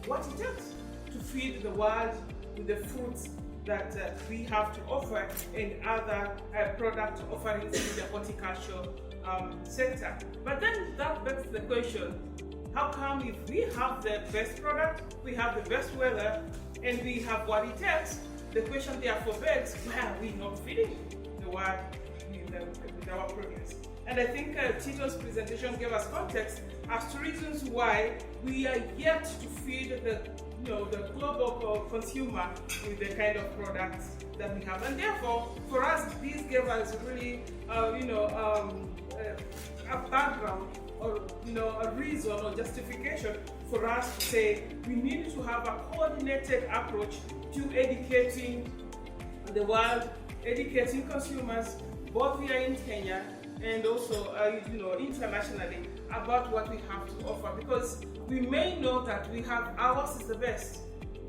what it takes to feed the world with the foods that we have to offer and other product offerings in the horticultural sector. But then that begs the question, how come if we have the best product, we have the best weather, and we have what it takes, the question therefore begs, why are we not feeding the world with our produce? And I think Tito's presentation gave us context as to reasons why we are yet to feed the global consumer with the kind of products that we have. And therefore, for us, this gave us really, a background or a reason or justification for us to say we need to have a coordinated approach to educating the world, educating consumers, both here in Kenya and also internationally, about what we have to offer, because we may know that we have ours is the best.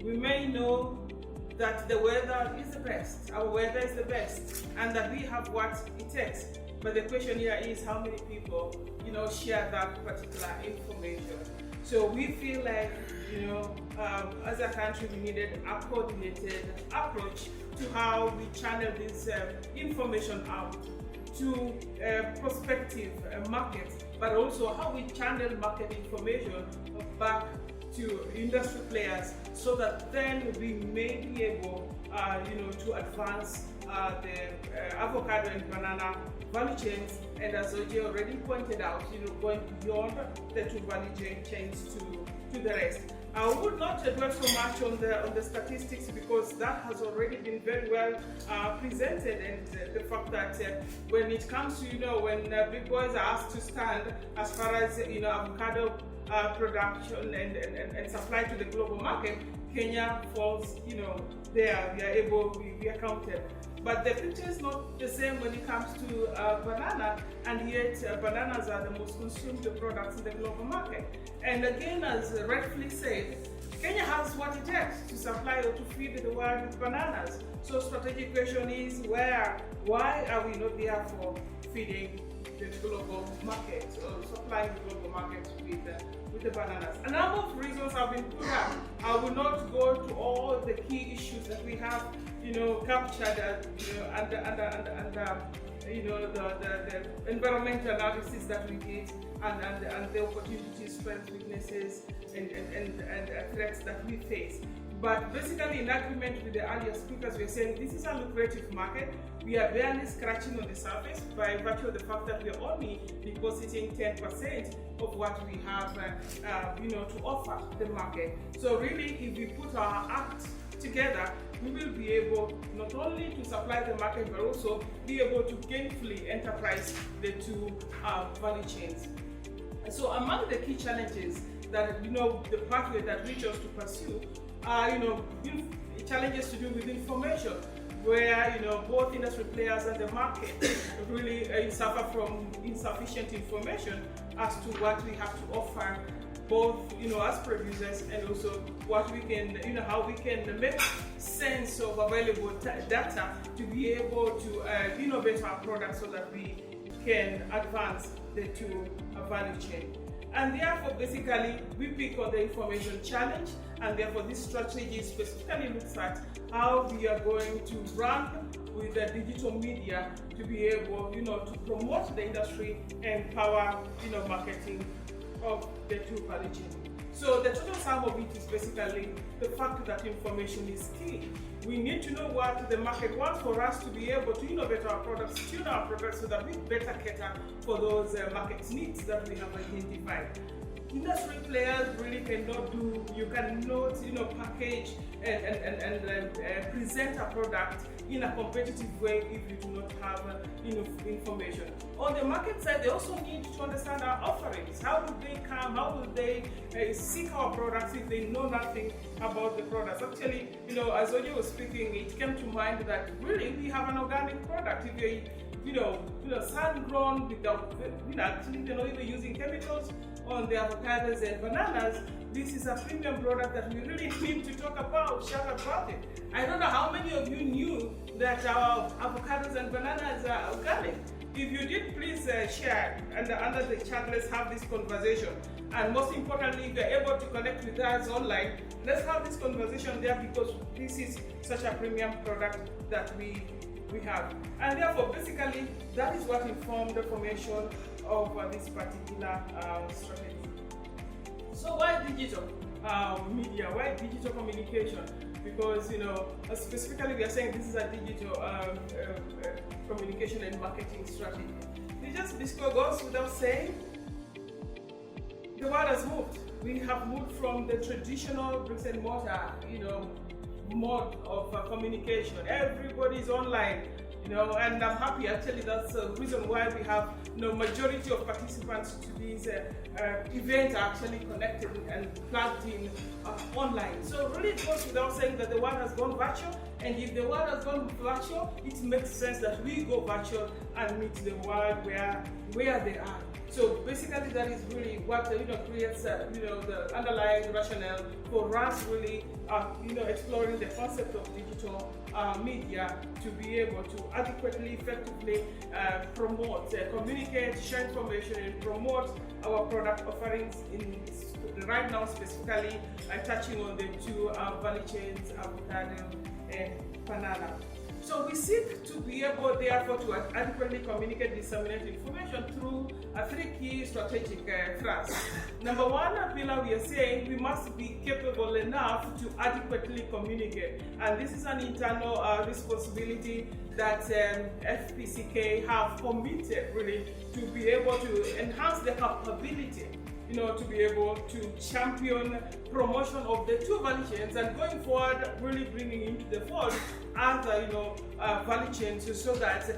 We may know that the weather is the best, our weather is the best, and that we have what it takes. But the question here is how many people, share that particular information. So we feel like, as a country, we needed a coordinated approach to how we channel this information out to prospective markets, but also how we channel market information back to industry players, so that then we may be able, to advance the avocado and banana value chains, and as Oji already pointed out, going beyond the two value chains to the rest. I would not dwell so much on the statistics, because that has already been very well presented, and the fact that when it comes to, when big boys are asked to stand as far as, avocado production and supply to the global market, Kenya falls, there, we are counted. But the picture is not the same when it comes to banana, and yet bananas are the most consumed products in the global market. And again, as rightfully said, Kenya has what it takes to supply or to feed the world with bananas. So strategic question is, why are we not therefore feeding the global market or supplying the global market with the bananas? A number of reasons have been put up. I will not go to all the key issues that we have, captured, under the environmental analysis that we did, and the opportunities, strengths, weaknesses, and threats that we face. But basically, in agreement with the earlier speakers, we are saying this is a lucrative market. We are barely scratching on the surface by virtue of the fact that we are only depositing 10% of what we have, to offer the market. So really, if we put our act together, we will be able not only to supply the market, but also be able to gainfully enterprise the two value chains. So among the key challenges that, the pathway that we chose to pursue are, challenges to do with information, where, both industry players and the market really suffer from insufficient information as to what we have to offer, both, as producers, and also what we can, how we can make sense of available data to be able to innovate our products so that we can advance the two value chain. And therefore, basically, we pick on the information challenge, and therefore this strategy specifically looks at how we are going to run with the digital media to be able, to promote the industry and power, marketing of the two value chains. So the total sum of it is basically the fact that information is key. We need to know what the market wants for us to be able to innovate our products, tune our products, so that we better cater for those market needs that we have identified. Industry players really cannot do, you cannot, package and present a product in a competitive way if you do not have information. On the market side, they also need to understand our offerings. How would they come? How would they seek our products if they know nothing about the products? Actually, as Oji was speaking, it came to mind that really we have an organic product. If you're sun-grown without, actually they're not even using chemicals on the avocados and bananas. This is a premium product that we really need to talk about, shout about it. I don't know how many of you knew that our avocados and bananas are organic. If you did, please share, and under the chat, let's have this conversation. And most importantly, if you're able to connect with us online, let's have this conversation there, because this is such a premium product that we have. And therefore, basically, that is what informed the formation of this particular strategy. So why digital media? Why digital communication? Because, specifically we are saying this is a digital communication and marketing strategy. It just goes without saying, the world has moved. We have moved from the traditional bricks and mortar, mode of communication. Everybody's online, and I'm happy, actually, that's the reason why we have, majority of participants to this event are actually connected and plugged in online. So really it goes without saying that the world has gone virtual, and if the world has gone virtual, it makes sense that we go virtual and meet the world where they are. So basically, that is really what creates the underlying rationale for us really exploring the concept of digital media to be able to adequately, effectively promote, communicate, share information, and promote our product offerings in right now specifically touching on the two value chains, avocado and banana. So we seek to be able, therefore, to adequately communicate, disseminate information through three key strategic thrusts. Number one pillar, we are saying we must be capable enough to adequately communicate, and this is an internal responsibility that FPCK have committed really to be able to enhance the capability to be able to champion promotion of the two value chains, and going forward really bringing into the fold other value chains so that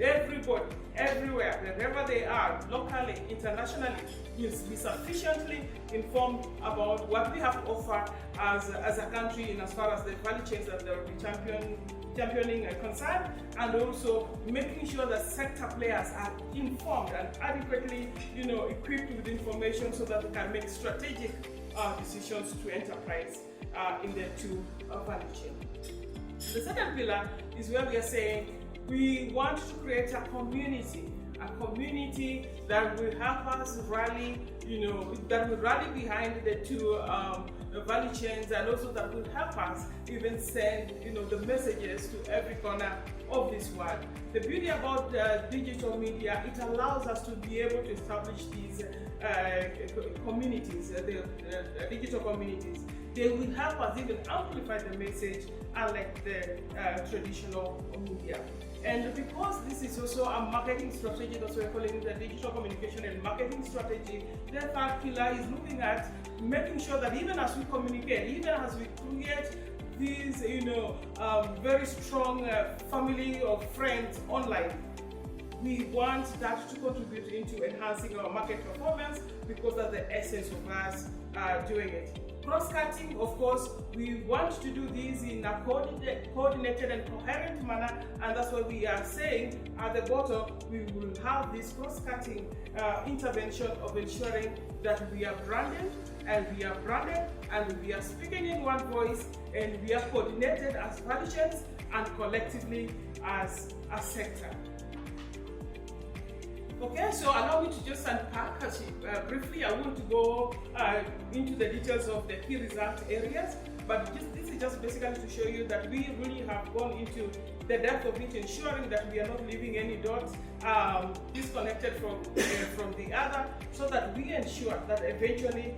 everybody, everywhere, wherever they are, locally, internationally, will be sufficiently informed about what we have to offer as a country in as far as the value chains that they will be championing are concerned, and also making sure that sector players are informed and adequately equipped with information so that they can make strategic decisions to enterprise in the two value chain. The second pillar is where we are saying we want to create a community that will help us rally, that will rally behind the two value chains, and also that will help us even send, the messages to every corner of this world. The beauty about digital media, it allows us to be able to establish these communities, the digital communities. They will help us even amplify the message, unlike the traditional media. And because this is also a marketing strategy, that's why we're calling it the digital communication and marketing strategy, the third pillar is looking at making sure that even as we communicate, even as we create these, very strong family of friends online, we want that to contribute into enhancing our market performance, because that's the essence of us doing it. Cross-cutting, of course, we want to do this in a coordinated and coherent manner, and that's why we are saying at the bottom we will have this cross-cutting intervention of ensuring that we are branded and we are speaking in one voice, and we are coordinated as value chains and collectively as a sector. Okay, so allow me to just unpack briefly. I want to go into the details of the key result areas, but this is just basically to show you that we really have gone into the depth of it, ensuring that we are not leaving any dots disconnected from the other, so that we ensure that eventually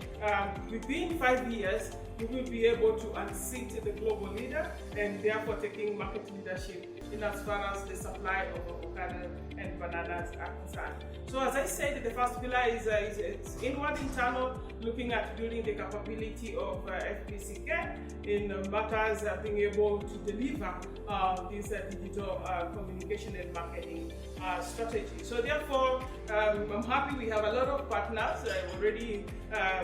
within 5 years we will be able to unseat the global leader, and therefore taking market leadership in as far as the supply of avocado and bananas are concerned. So as I said, the first pillar is it's inward internal, looking at building the capability of FPCK in matters of being able to deliver this digital communication and marketing strategy. So therefore, I'm happy we have a lot of partners already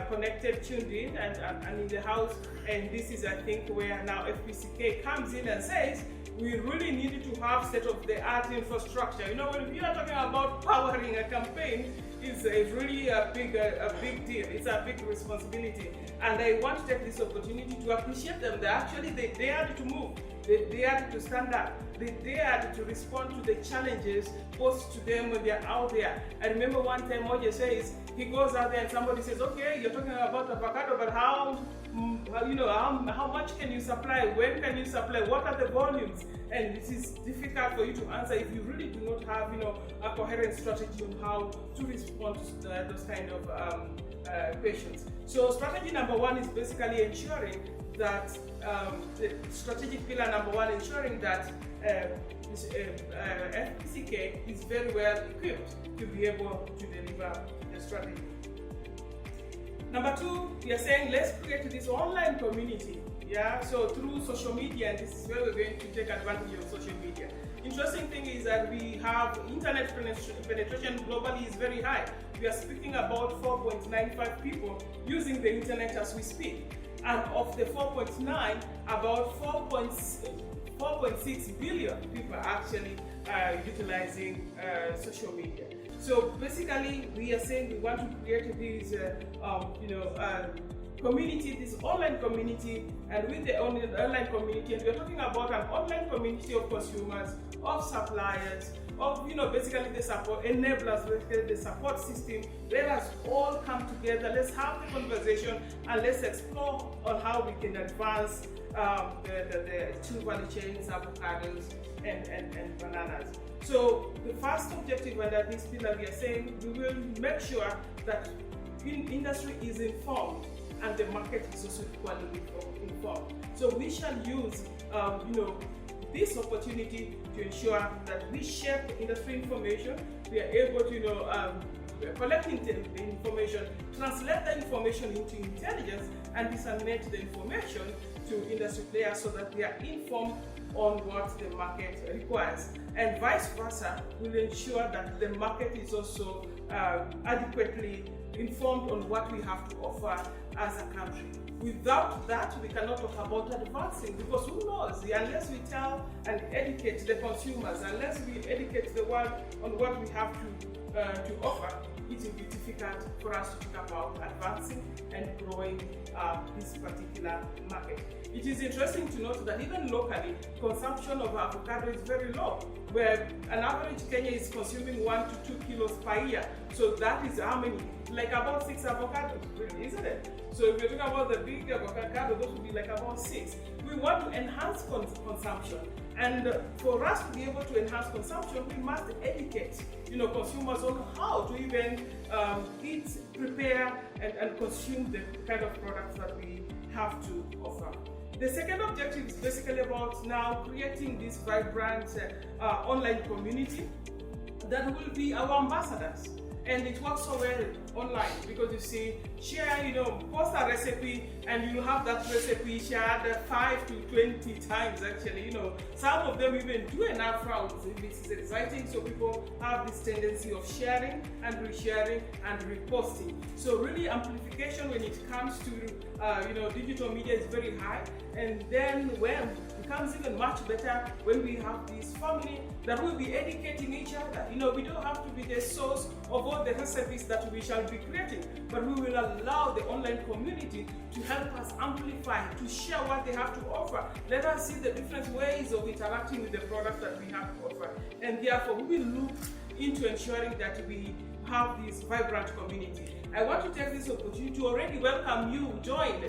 connected, tuned in, and in the house. And this is, I think, where now FPCK comes in and says, we really needed to have state-of-the-art infrastructure. When we are talking about powering a campaign, it's really a big deal. It's a big responsibility. And I want to take this opportunity to appreciate them. They dared to move. They dared to stand up. They dared to respond to the challenges posed to them when they're out there. I remember one time Moje says, he goes out there and somebody says, okay, you're talking about avocado, but how much can you supply? When can you supply? What are the volumes? And this is difficult for you to answer if you really do not have, a coherent strategy on how to respond to those kind of questions. So strategy number one is basically ensuring that the strategic pillar number one, ensuring that FPCK is very well equipped to be able to deliver the strategy. Number two, we are saying let's create this online community. Yeah, so through social media, and this is where we're going to take advantage of social media. Interesting thing is that we have internet penetration globally is very high. We are speaking about 4.95 people using the internet as we speak. And of the 4.9, about 4.6 billion people actually utilizing social media. So basically, we are saying we want to create these, community, this online community, and with the online community, and we're talking about an online community of consumers, of suppliers, of basically the support enablers, basically the support system. Let us all come together. Let's have the conversation and let's explore on how we can advance the two value chains, avocados and bananas. So the first objective under this pillar, we are saying we will make sure that industry is informed and the market is also equally informed. So we shall use this opportunity to ensure that we share the industry information. We are able to collecting the information, translate the information into intelligence, and disseminate the information to industry players so that they are informed on what the market requires. And vice versa, will ensure that the market is also adequately informed on what we have to offer as a country. Without that, we cannot talk about advancing, because who knows, unless we tell and educate the consumers, unless we educate the world on what we have to offer, it will be difficult for us to talk about advancing and growing this particular market. It is interesting to note that even locally, consumption of avocado is very low, where an average Kenya is consuming 1 to 2 kilos per year. So that is how many? Like about 6 avocados, really, isn't it? So if you're talking about the big avocado, those would be like about 6. We want to enhance consumption. And for us to be able to enhance consumption, we must educate consumers on how to even eat, prepare, and consume the kind of products that we have to offer. The second objective is basically about now creating this vibrant online community that will be our ambassadors. And it works so well online because you see, share, post a recipe and you have that recipe shared 5 to 20 times actually. Some of them even do enough rounds if it's exciting, so people have this tendency of sharing and resharing and reposting. So really amplification when it comes to digital media is very high, and then when it becomes even much better when we have this family that will be educating each other. We don't have to be the source of all the recipes that we shall be creating, but we will allow the online community to help us amplify, to share what they have to offer. Let us see the different ways of interacting with the products that we have to offer. And therefore, we will look into ensuring that we have this vibrant community. I want to take this opportunity to already welcome you, join.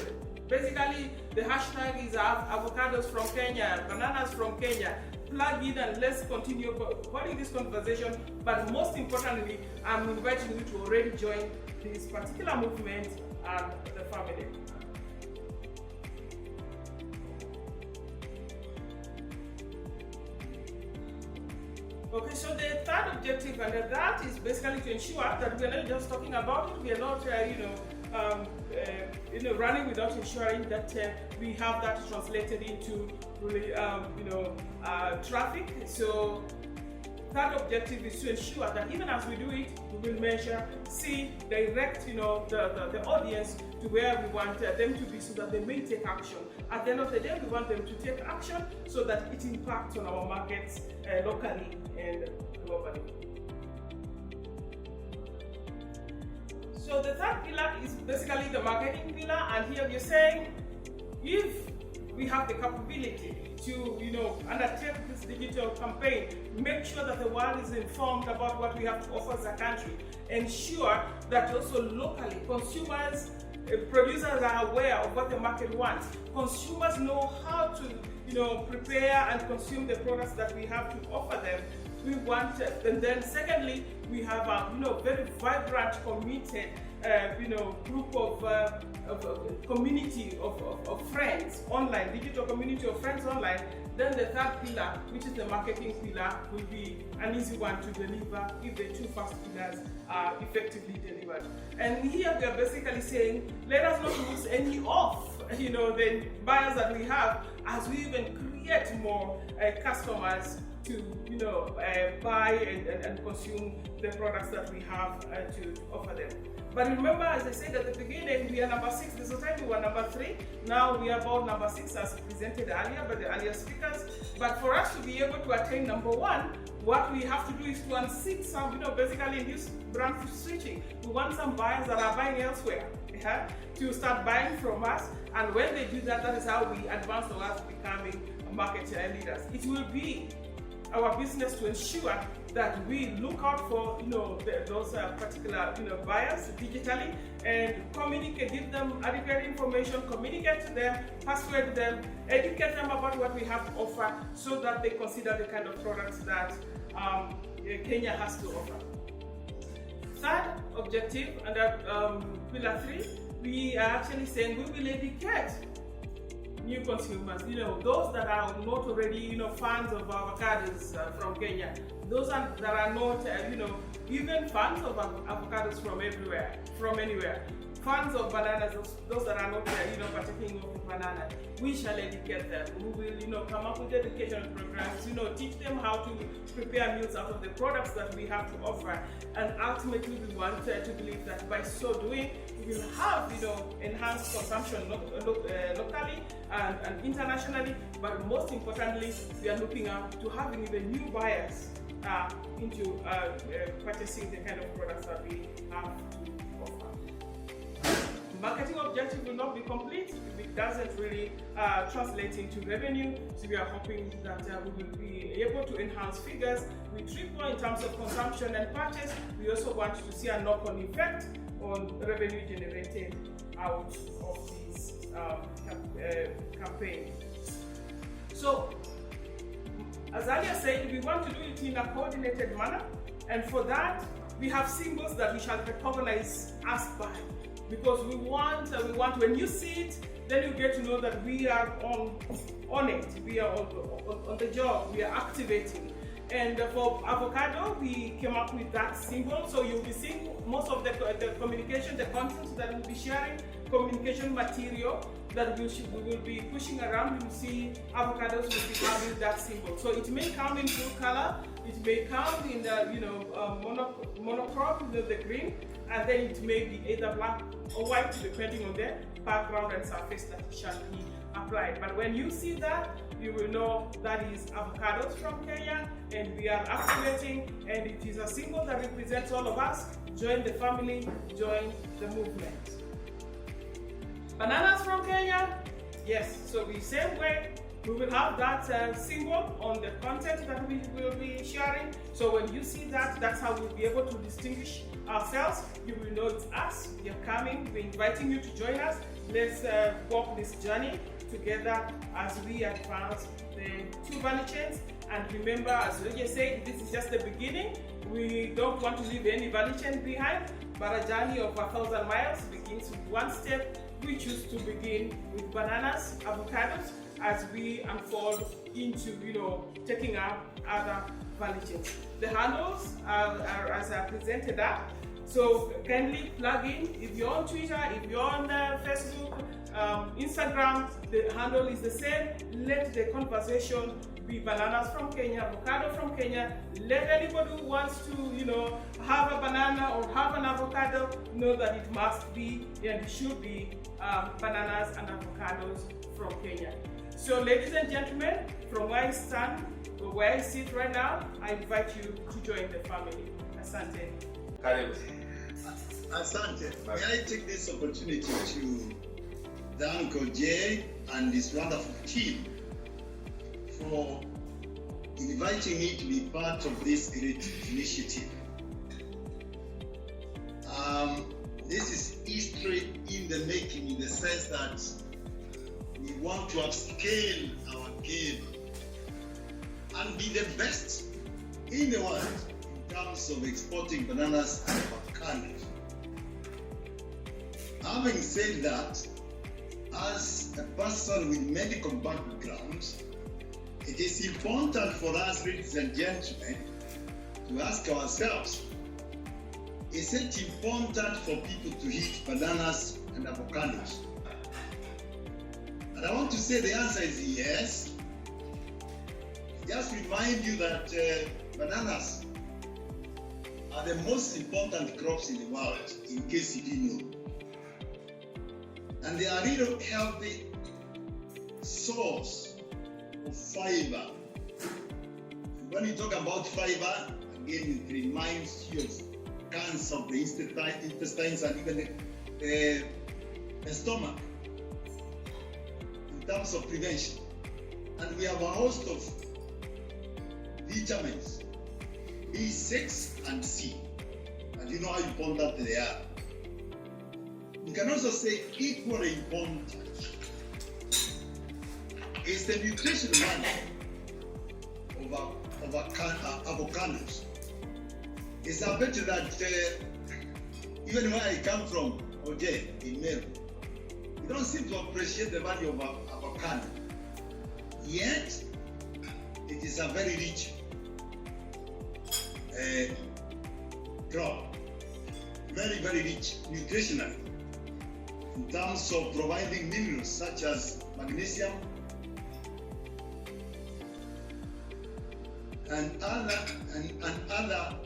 Basically, the hashtag is avocados from Kenya, bananas from Kenya. Plug in and let's continue holding this conversation. But most importantly, I'm inviting you to already join this particular movement and the family. Okay, so the third objective under that is basically to ensure that we are not just talking about it, we are not running without ensuring that we have that translated into really, traffic. So third objective is to ensure that even as we do it, we will measure, see, direct, the audience to where we want them to be so that they may take action. At the end of the day, we want them to take action so that it impacts on our markets locally and globally. So the third pillar is basically the marketing pillar, and here we're saying if we have the capability to undertake this digital campaign, make sure that the world is informed about what we have to offer as a country, ensure that also locally consumers, producers are aware of what the market wants, consumers know how to prepare and consume the products that we have to offer them. We want, and then secondly, we have a very vibrant, committed group of community of friends online, digital community of friends online. Then the third pillar, which is the marketing pillar, will be an easy one to deliver if the two first pillars are effectively delivered. And here we are basically saying, let us not lose any of the buyers that we have as we even create more customers to buy and consume the products that we have to offer them. But remember, as I said at the beginning, we are number 6. The society were number 3. Now we are about number 6 as presented earlier by the earlier speakers. But for us to be able to attain number 1, what we have to do is to unseat some, basically in this brand switching, we want some buyers that are buying elsewhere to start buying from us, and when they do that, that is how we advance towards becoming market leaders. It will be our business to ensure that we look out for those particular buyers digitally and communicate, give them adequate information, communicate to them, persuade them, educate them about what we have to offer, so that they consider the kind of products that Kenya has to offer. Third objective, under pillar 3, we are actually saying we will educate new consumers, those that are not already, fans of avocados from Kenya, those that are not, even fans of avocados from everywhere, from anywhere, fans of bananas, those that are not, partaking of banana. We shall educate them. We will, come up with education programs, teach them how to prepare meals out of the products that we have to offer. And ultimately, we want to believe that by so doing, we will have, enhanced consumption locally and internationally. But most importantly, we are looking up to having even new buyers into purchasing the kind of products that we have to offer. Marketing objective will not be complete if it doesn't really translate into revenue. So we are hoping that we will be able to enhance figures. We triple in terms of consumption and purchase. We also want to see a knock-on effect on revenue generated out of this campaign. So, as earlier said, we want to do it in a coordinated manner, and for that, we have symbols that we shall recognize us by. Because we want when you see it, then you get to know that we are on it, we are on the job, we are activating. And for avocado, we came up with that symbol, so you'll be seeing most of the communication, the content that we'll be sharing, communication material that we will be pushing around. You'll see avocados will be having that symbol. So it may come in full color, it may come in the monochrome, the green, and then it may be either black or white depending on the background and surface that shall be applied. But when you see that, you will know that is avocados from Kenya, and we are activating, and it is a symbol that represents all of us. Join the family, join the movement. Bananas from Kenya, yes, so the same way, we will have that symbol on the content that we will be sharing. So when you see that, that's how we'll be able to distinguish ourselves. You will know it's us, we are coming, we're inviting you to join us. Let's walk this journey together as we advance the 2 value chains. And remember, as Roger said, this is just the beginning. We don't want to leave any value chain behind, but a journey of 1,000 miles begins with one step. We choose to begin with bananas, avocados, as we unfold into, taking up other value chains. The handles are as I presented up. So kindly plug in. If you're on Twitter, if you're on Facebook, Instagram, the handle is the same. Let the conversation be bananas from Kenya, avocado from Kenya. Let anybody who wants to, have a banana or have an avocado know that it must be and it should be bananas and avocados from Kenya. So, ladies and gentlemen, from where I stand, or where I sit right now, I invite you to join the family. Asante. Karibu. Asante. May I take this opportunity to thank Jay and his wonderful team for inviting me to be part of this great initiative. This is history in the making, in the sense that we want to upscale our game and be the best in the world in terms of exporting bananas and avocados. Having said that, as a person with medical background, it is important for us, ladies and gentlemen, to ask ourselves, is it important for people to eat bananas and avocados? And I want to say the answer is yes. Just remind you that bananas are the most important crops in the world, in case you didn't know. And they are a real healthy source of fiber, When you talk about fiber, again, it reminds you of cancer of the intestines and even the stomach in terms of prevention. And we have a host of vitamins, B6 and C. And you know how important they are. We can also say equally important is the nutrition value of avocados. It's a bet that even where I come from, in Meru, we don't seem to appreciate the value of avocado. Yet, it is a very rich crop, very, very rich nutritionally in terms of providing minerals such as magnesium and other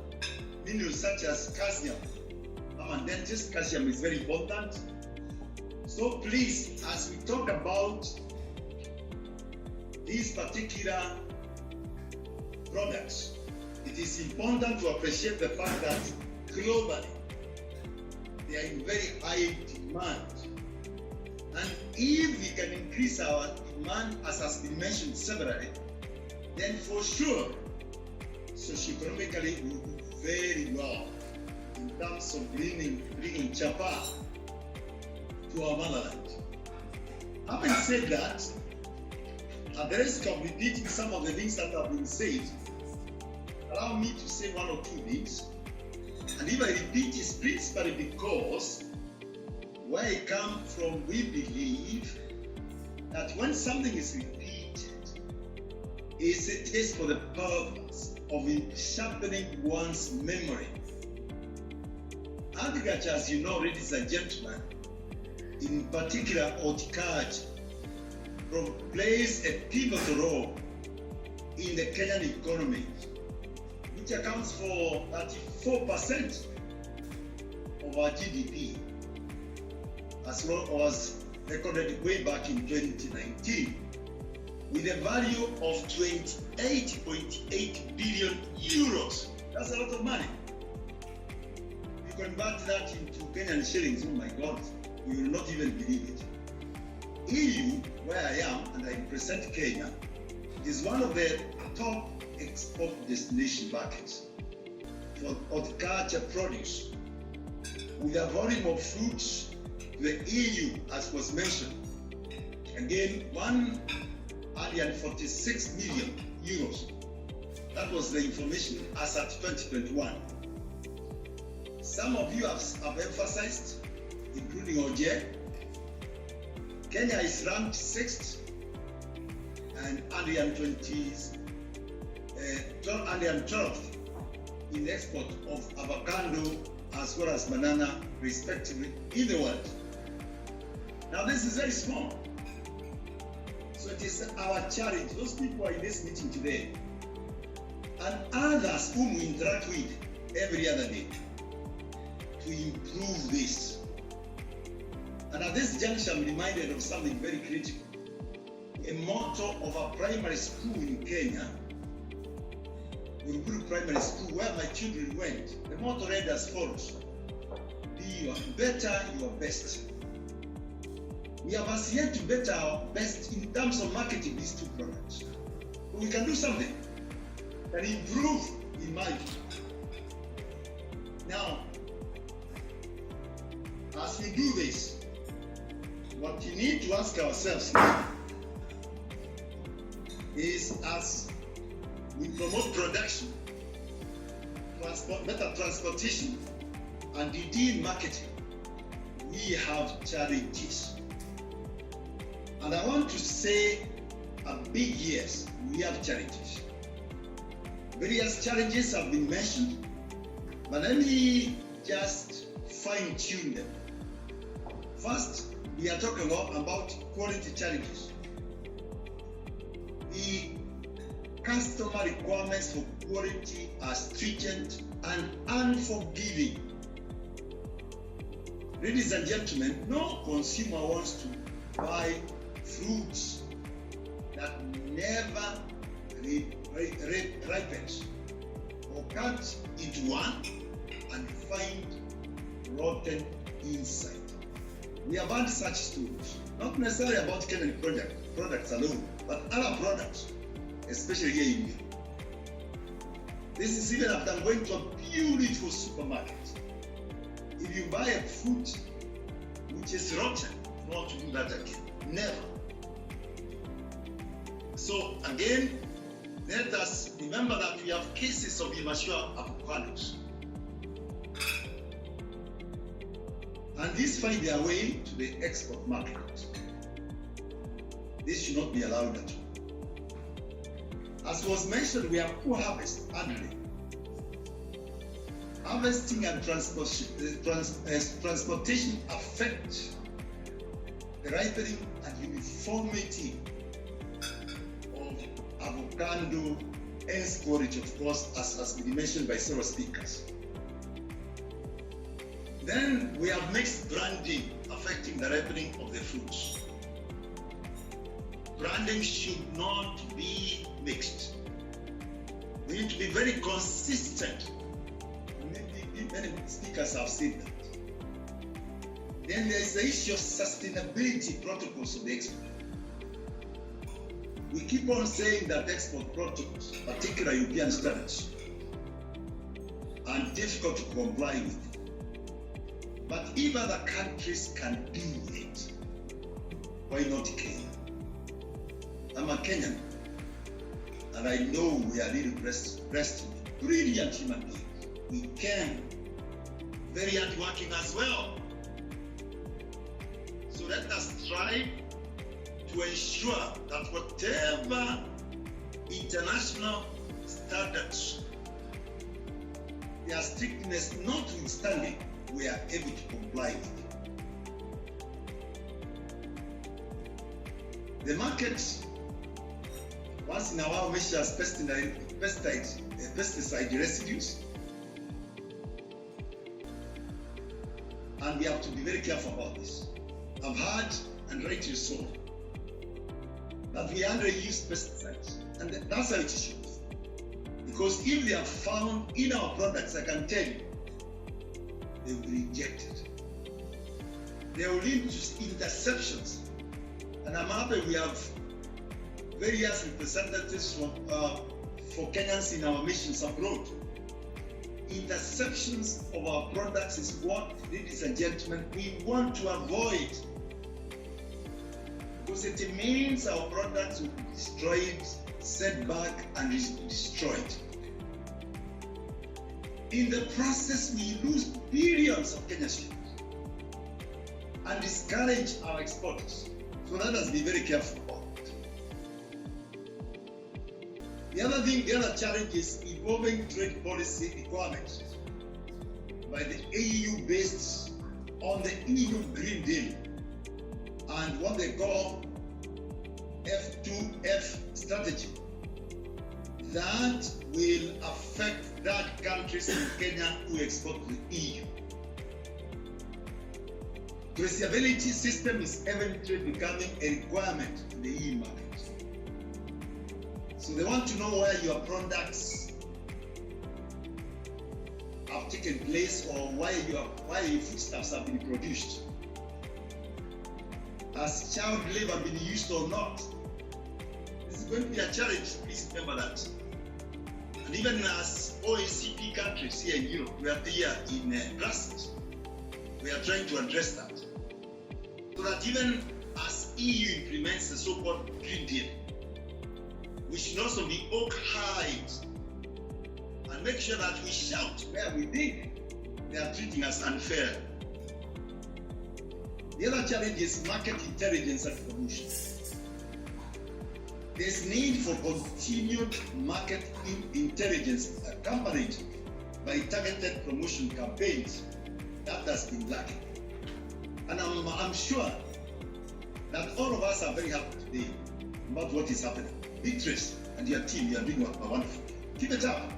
minerals such as calcium. And then just calcium is very important. So please, as we talk about these particular products, it is important to appreciate the fact that globally they are in very high demand. And if we can increase our demand, as has been mentioned severally, then for sure, socioeconomically we will do very well in terms of bringing Chapa to our motherland. Having said that, at the risk of repeating some of the things that have been said, allow me to say one or two things. And if I repeat, it's principally because where I come from, we believe that when something is repeated, it is for the purpose of sharpening one's memory. Agriculture, as you know, ladies and gentlemen, in particular horticulture, plays a pivotal role in the Kenyan economy, which accounts for 34% of our GDP, as well as recorded way back in 2019, with a value of 28.8 billion euros. That's a lot of money. If you convert that into Kenyan shillings, oh my God, you will not even believe it. EU, where I am, and I represent Kenya, is one of the top export destination markets for horticulture produce, with a volume of fruits to the EU, as was mentioned. Again, 146 million euros. That was the information as at 2021. Some of you have emphasized, including OJ, Kenya is ranked 6th and 112th in the export of avocado as well as banana, respectively, in the world. Now, this is very small. So it is our challenge, those people who are in this meeting today, and others whom we interact with every other day, to improve this. And at this juncture, I'm reminded of something very critical. A motto of a primary school in Kenya, Uruguru Primary School, where my children went. The motto read as follows: be your better, your best. We have as yet to better our best in terms of marketing these two products. But we can do something that improve in my view. Now, as we do this, what we need to ask ourselves now is, as we promote production, better transportation, and indeed marketing, we have challenges. And I want to say a big yes, we have challenges. Various challenges have been mentioned, but let me just fine-tune them. First, we are talking about quality challenges. The customer requirements for quality are stringent and unforgiving. Ladies and gentlemen, no consumer wants to buy fruits that never ripened or cut into one and find rotten inside. We have had such stories, not necessarily about Kenyan products alone, but other products, especially here in Europe. This is even after going to a beautiful supermarket. If you buy a fruit which is rotten, you don't want to do that again. Never. So again, let us remember that we have cases of immature avocados. And these find their way to the export market. This should not be allowed at all. As was mentioned, we have poor harvest handling. Harvesting and transportation affect the ripening and uniformity of avocado and storage, of course, as has been mentioned by several speakers. Then we have mixed branding affecting the ripening of the fruits. Branding should not be mixed. We need to be very consistent. Many speakers have said that. Then there is the issue of sustainability protocols of the export. We keep on saying that export protocols, particularly European standards, are difficult to comply with. But if other countries can do it, why not Kenya? I'm a Kenyan, and I know we are really blessed with brilliant human beings. We can, very hard working as well. So let us try to ensure that whatever international standards, their strictness notwithstanding, we are able to comply with. The market, once in a while, measures pesticide residues, and we have to be very careful about this. I've heard, and rightly so, that we underuse pesticides, and that's how it should be. Because if they are found in our products, I can tell you, they will be rejected. They will lead to interceptions. And I'm happy we have various representatives for Kenyans in our missions abroad. Interceptions of our products is what, ladies and gentlemen, we want to avoid. Because it means our products will be destroyed, sent back, and destroyed. In the process, we lose billions of Kenyan shillings and discourage our exporters. So let us be very careful about it. The other challenge is evolving trade policy requirements by the EU based on the EU Green Deal and what they call F2F strategy that will affect third countries in Kenya who export to the EU. Traceability system is eventually becoming a requirement in the EU market. So they want to know where your products have taken place or why your foodstuffs have been produced. Has child labor been used or not? This is going to be a challenge, please remember that. And even as OECD countries here in Europe, we are here in Brussels, we are trying to address that. So that even as EU implements the so-called Green Deal, we should also be oak-eyed and make sure that we shout where we think they are treating us unfairly. The other challenge is market intelligence and promotion. There's need for continued market intelligence accompanied by targeted promotion campaigns. That has been lacking. And I'm sure that all of us are very happy today about what is happening. Beatrice and your team, you are doing wonderful. Keep it up.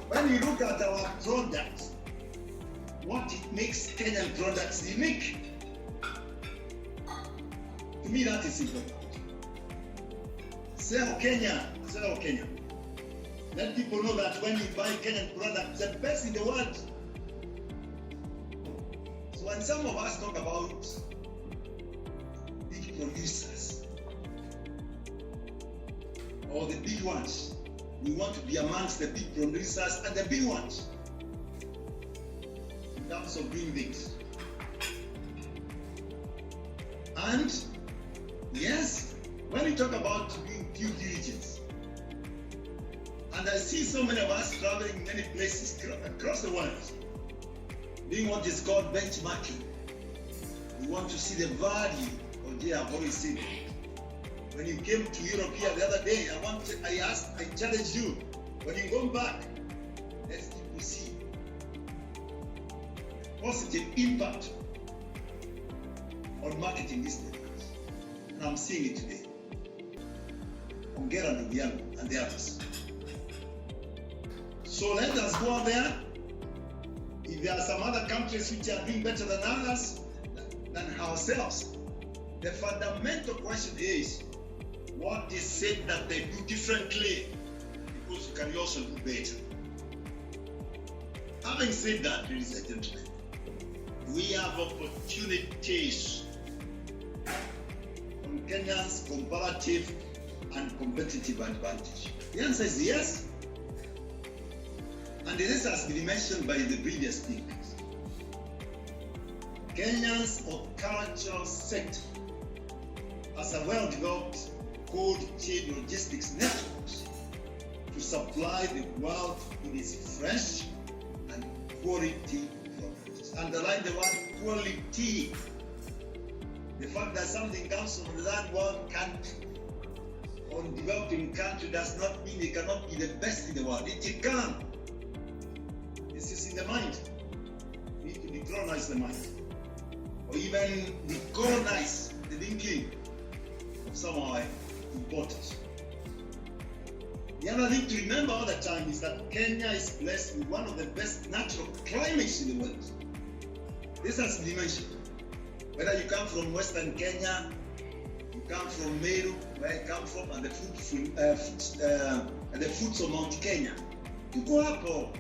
When we look at our products, what it makes Kenyan products unique, to me that is important. Sell Kenya, sell Kenya. Let people know that when you buy Kenyan product, it's the best in the world. So when some of us talk about big producers or the big ones, we want to be amongst the big producers and the big ones in terms of doing things. And yes, when we talk about doing due diligence, and I see so many of us traveling many places across the world, doing what is called benchmarking. We want to see the value of the I've always seen it. When you came to Europe here the other day, I challenge you, when you go back, let's people see positive impact on marketing these networks. And I'm seeing it today. Ongera ndugu yangu and the others. So let us go out there. If there are some other countries which are doing better than others, than ourselves, the fundamental question is, what is it that they do differently? Because you can also do better. Having said that, ladies and gentlemen, we have opportunities on Kenya's comparative and competitive advantage. The answer is yes. And this has been mentioned by the previous speakers. Kenya's cultural sector has a well-developed cold chain logistics networks to supply the world with its fresh and quality products. Underline the word quality. The fact that something comes from that one country or developing country does not mean it cannot be the best in the world. It can. This is in the mind. We need to decolonize the mind, or even decolonize the thinking of some of our importers. The other thing to remember all the time is that Kenya is blessed with one of the best natural climates in the world. This has been mentioned. Whether you come from Western Kenya, you come from Meru, where I come from, and the foods of Mount Kenya. You go up or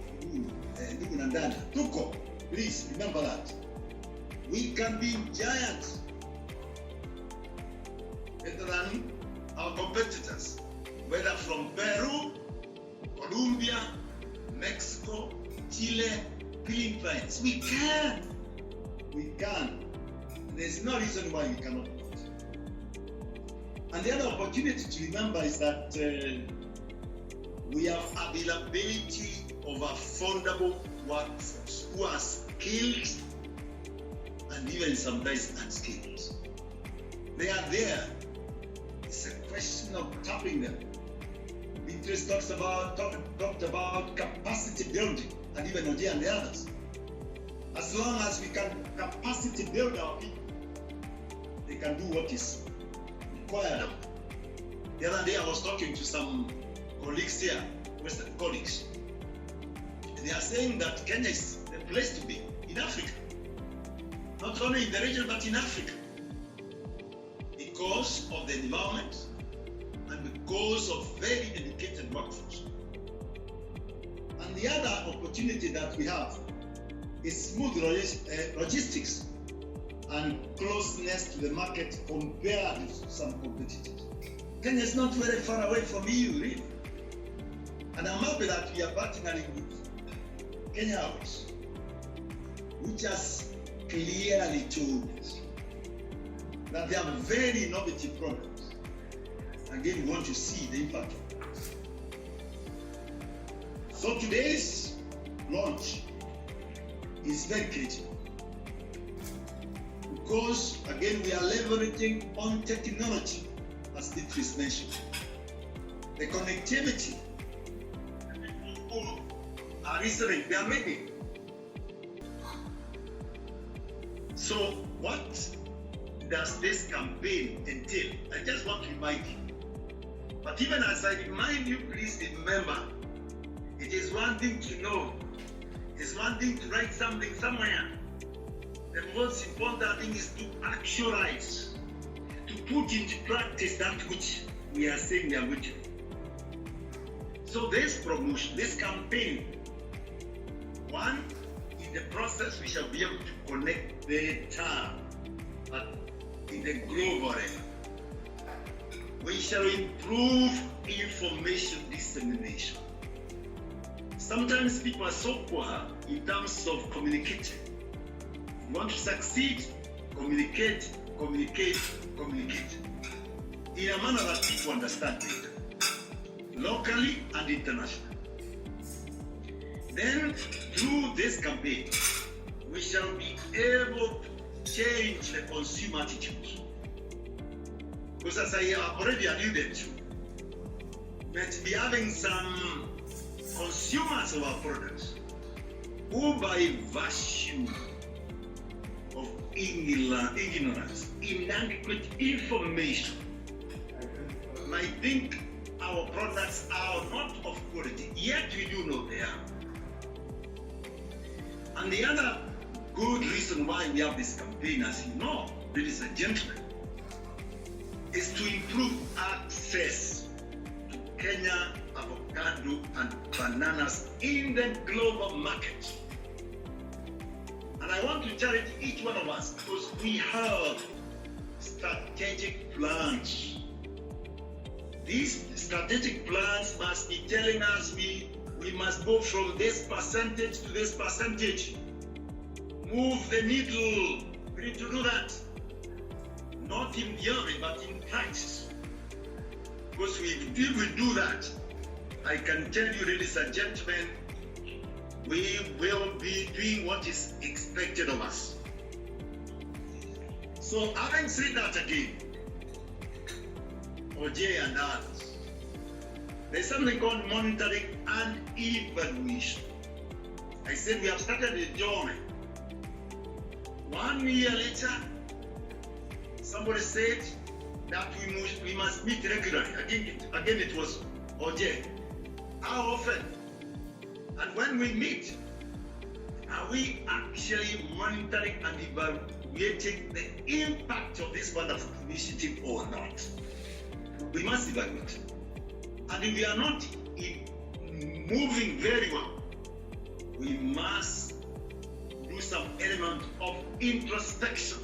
Tuko, please remember that. We can be giants better than our competitors, whether from Peru, Colombia, Mexico, Chile, Philippines. We can. We can. There's no reason why we cannot do it. And the other opportunity to remember is that we have availability of affordable workforce who are skilled and even sometimes unskilled. They are there. It's a question of tapping them. Beatrice talked about capacity building, and even Oje and the others. As long as we can capacity build our people, they can do what is required of them. The other day I was talking to some colleagues here, Western colleagues. They are saying that Kenya is the place to be in Africa. Not only in the region, but in Africa. Because of the environment and because of very educated workforce. And the other opportunity that we have is smooth logistics and closeness to the market compared to some competitors. Kenya is not very far away from EU, really. And I'm happy that we are partnering with Kenya Airways, which has clearly told us that they have very innovative products. Again, we want to see the impact of it. So today's launch is very critical because, again, we are leveraging on technology, as Beatrice mentioned. The connectivity are listening, they are reading. So what does this campaign entail? I just want to remind you. But even as I remind you, please remember, it is one thing to know, it's one thing to write something somewhere. The most important thing is to actualize, to put into practice that which we are saying we are going to do. So this promotion, this campaign, one, in the process we shall be able to connect better, but in the global area. We shall improve information dissemination. Sometimes people are so poor in terms of communicating. If you want to succeed, communicate, communicate, communicate in a manner that people understand it, locally and internationally. Then, through this campaign, we shall be able to change the consumer attitudes. Because as I have already alluded to, we might be having some consumers of our products who, by virtue of ignorance, inadequate information, might think our products are not of quality, yet we do know they are. And the other good reason why we have this campaign, as you know, ladies and gentlemen, is to improve access to Kenya avocado and bananas in the global market. And I want to challenge each one of us, because we have strategic plans. These strategic plans must be telling us we must go from this percentage to this percentage. Move the needle. We need to do that. Not in theory, but in practice. Because if we do that, I can tell you, ladies and gentlemen, we will be doing what is expected of us. So having said that again, OJ and others, there's something called monitoring and evaluation. I said we have started a journey. 1 year later, somebody said that we must meet regularly. Again it was OJ. How often? And when we meet, are we actually monitoring and evaluating the impact of this wonderful initiative or not? We must evaluate. And if we are not moving very well, we must do some element of introspection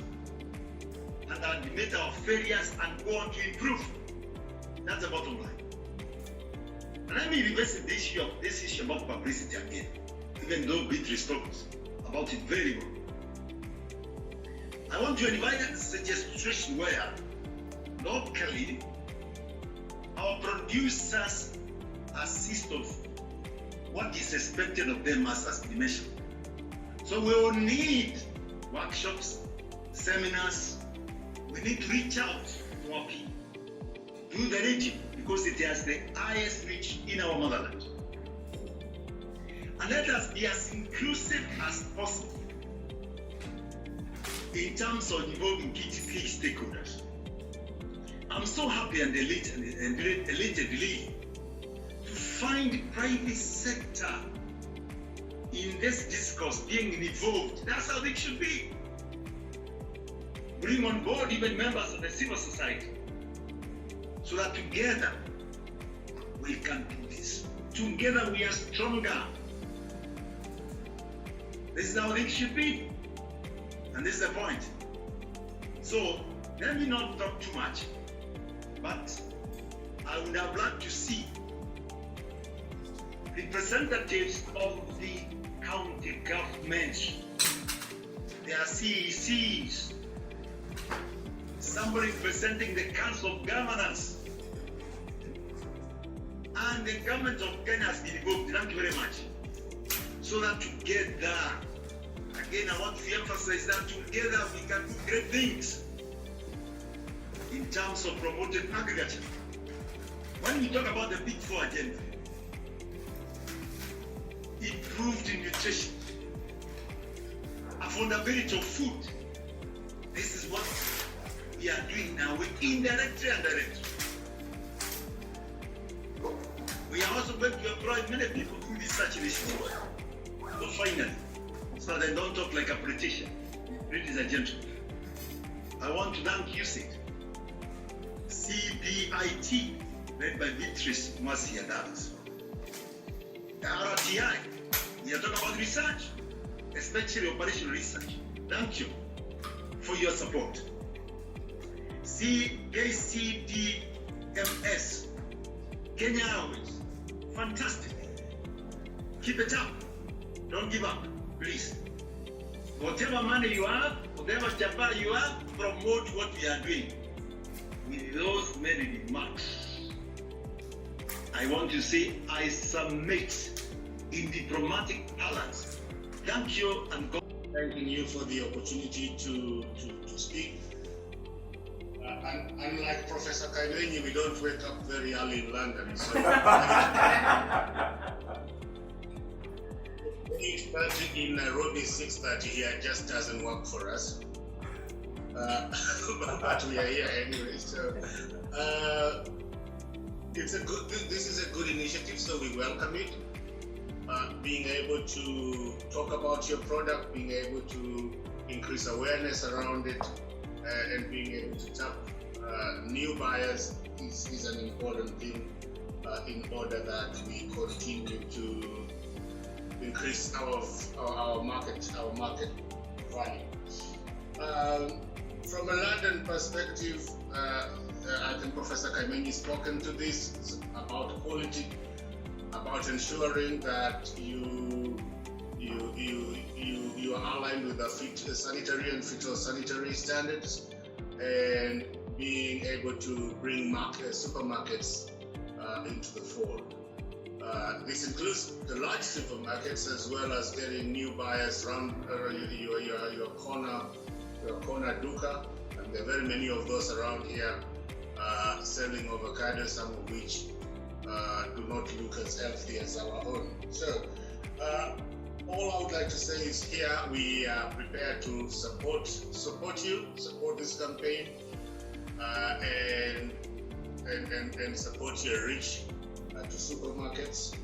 and admit our failures and go on to improve. That's the bottom line. And let me revisit this issue about publicity again, even though Beatrice talks about it very well. I want to invite a situation where locally our producers assist of what is expected of them as estimation. So we will need workshops, seminars. We need to reach out to our people, to the region, because it has the highest reach in our motherland. And let us be as inclusive as possible in terms of involving key stakeholders. I'm so happy and elatedly to find private sector in this discourse being involved. That's how it should be. Bring on board even members of the civil society, so that together we can do this. Together we are stronger. This is how it should be. And this is the point. So let me not talk too much, but I would have liked to see representatives of the county governments, their CECs, somebody representing the Council of Governors, and the government of Kenya has been involved. Thank you very much. So that together, again, I want to emphasize that together we can do great things in terms of promoting agriculture. When we talk about the Big Four agenda, improved nutrition, affordability of food, this is what we are doing now with indirectly and directly. We are also going to employ many people through this such initiative. So finally, so that I don't talk like a politician, ladies and gentlemen, I want to thank USAID, CBIT, led by Beatrice Masi and others, RTI. We are talking about research, especially operational research. Thank you for your support. KCDMS, Kenya Airways, fantastic. Keep it up. Don't give up, please. Whatever money you have, whatever Japan you have, promote what we are doing. With those many remarks, I want to say I submit in diplomatic balance. Thank you and God. Thanking you for the opportunity to speak. Unlike Professor Kaimenyi, we don't wake up very early in London. So 8:30 in Nairobi, 6:30 here just doesn't work for us. But we are here anyway. So this is a good initiative, so we welcome it. Being able to talk about your product, being able to increase awareness around it, and being able to tap new buyers is an important thing in order that we continue to increase our market value. From a London perspective, I think Professor Kaimenyi spoken to this. It's about quality, about ensuring that you are aligned with the sanitary and phytosanitary standards, and being able to bring supermarkets into the fold. This includes the large supermarkets as well as getting new buyers around your corner duka, and there are very many of those around here selling avocados, some of which do not look as healthy as our own. So all I would like to say is here we are prepared to support this campaign, and support your reach to supermarkets,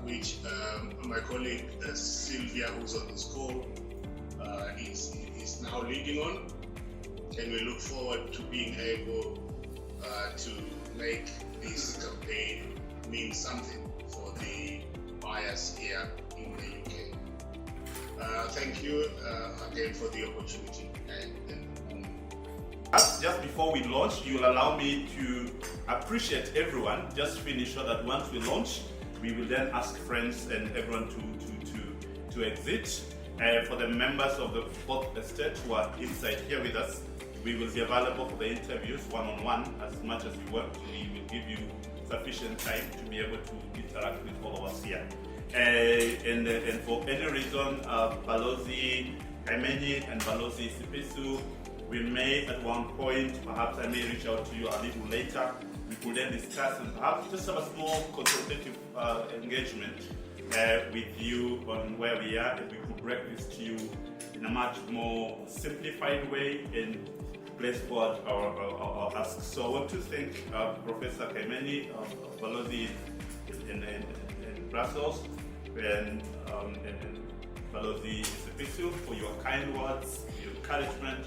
which my colleague Sylvia, who's on this call, is now leading on, and we look forward to being able to make this campaign mean something for the buyers here in the UK. Thank you again for the opportunity. Just before we launch, you'll allow me to appreciate everyone. Just finish so that once we launch, we will then ask friends and everyone to exit. For the members of the fourth estate who are inside here with us, we will be available for the interviews one-on-one as much as you want. We will give you sufficient time to be able to interact with all of us here. And for any reason, Balozi Kaimenyi and Balozi Sipisu, we may at one point, perhaps I may reach out to you a little later. We could then discuss and perhaps just have a small consultative engagement with you on where we are, and we could break this to you in a much more simplified way and place forward our asks. So I want to thank Professor Kaimenyi of Balozi in Brussels, and Balozi Sipisu for your kind words, your encouragement,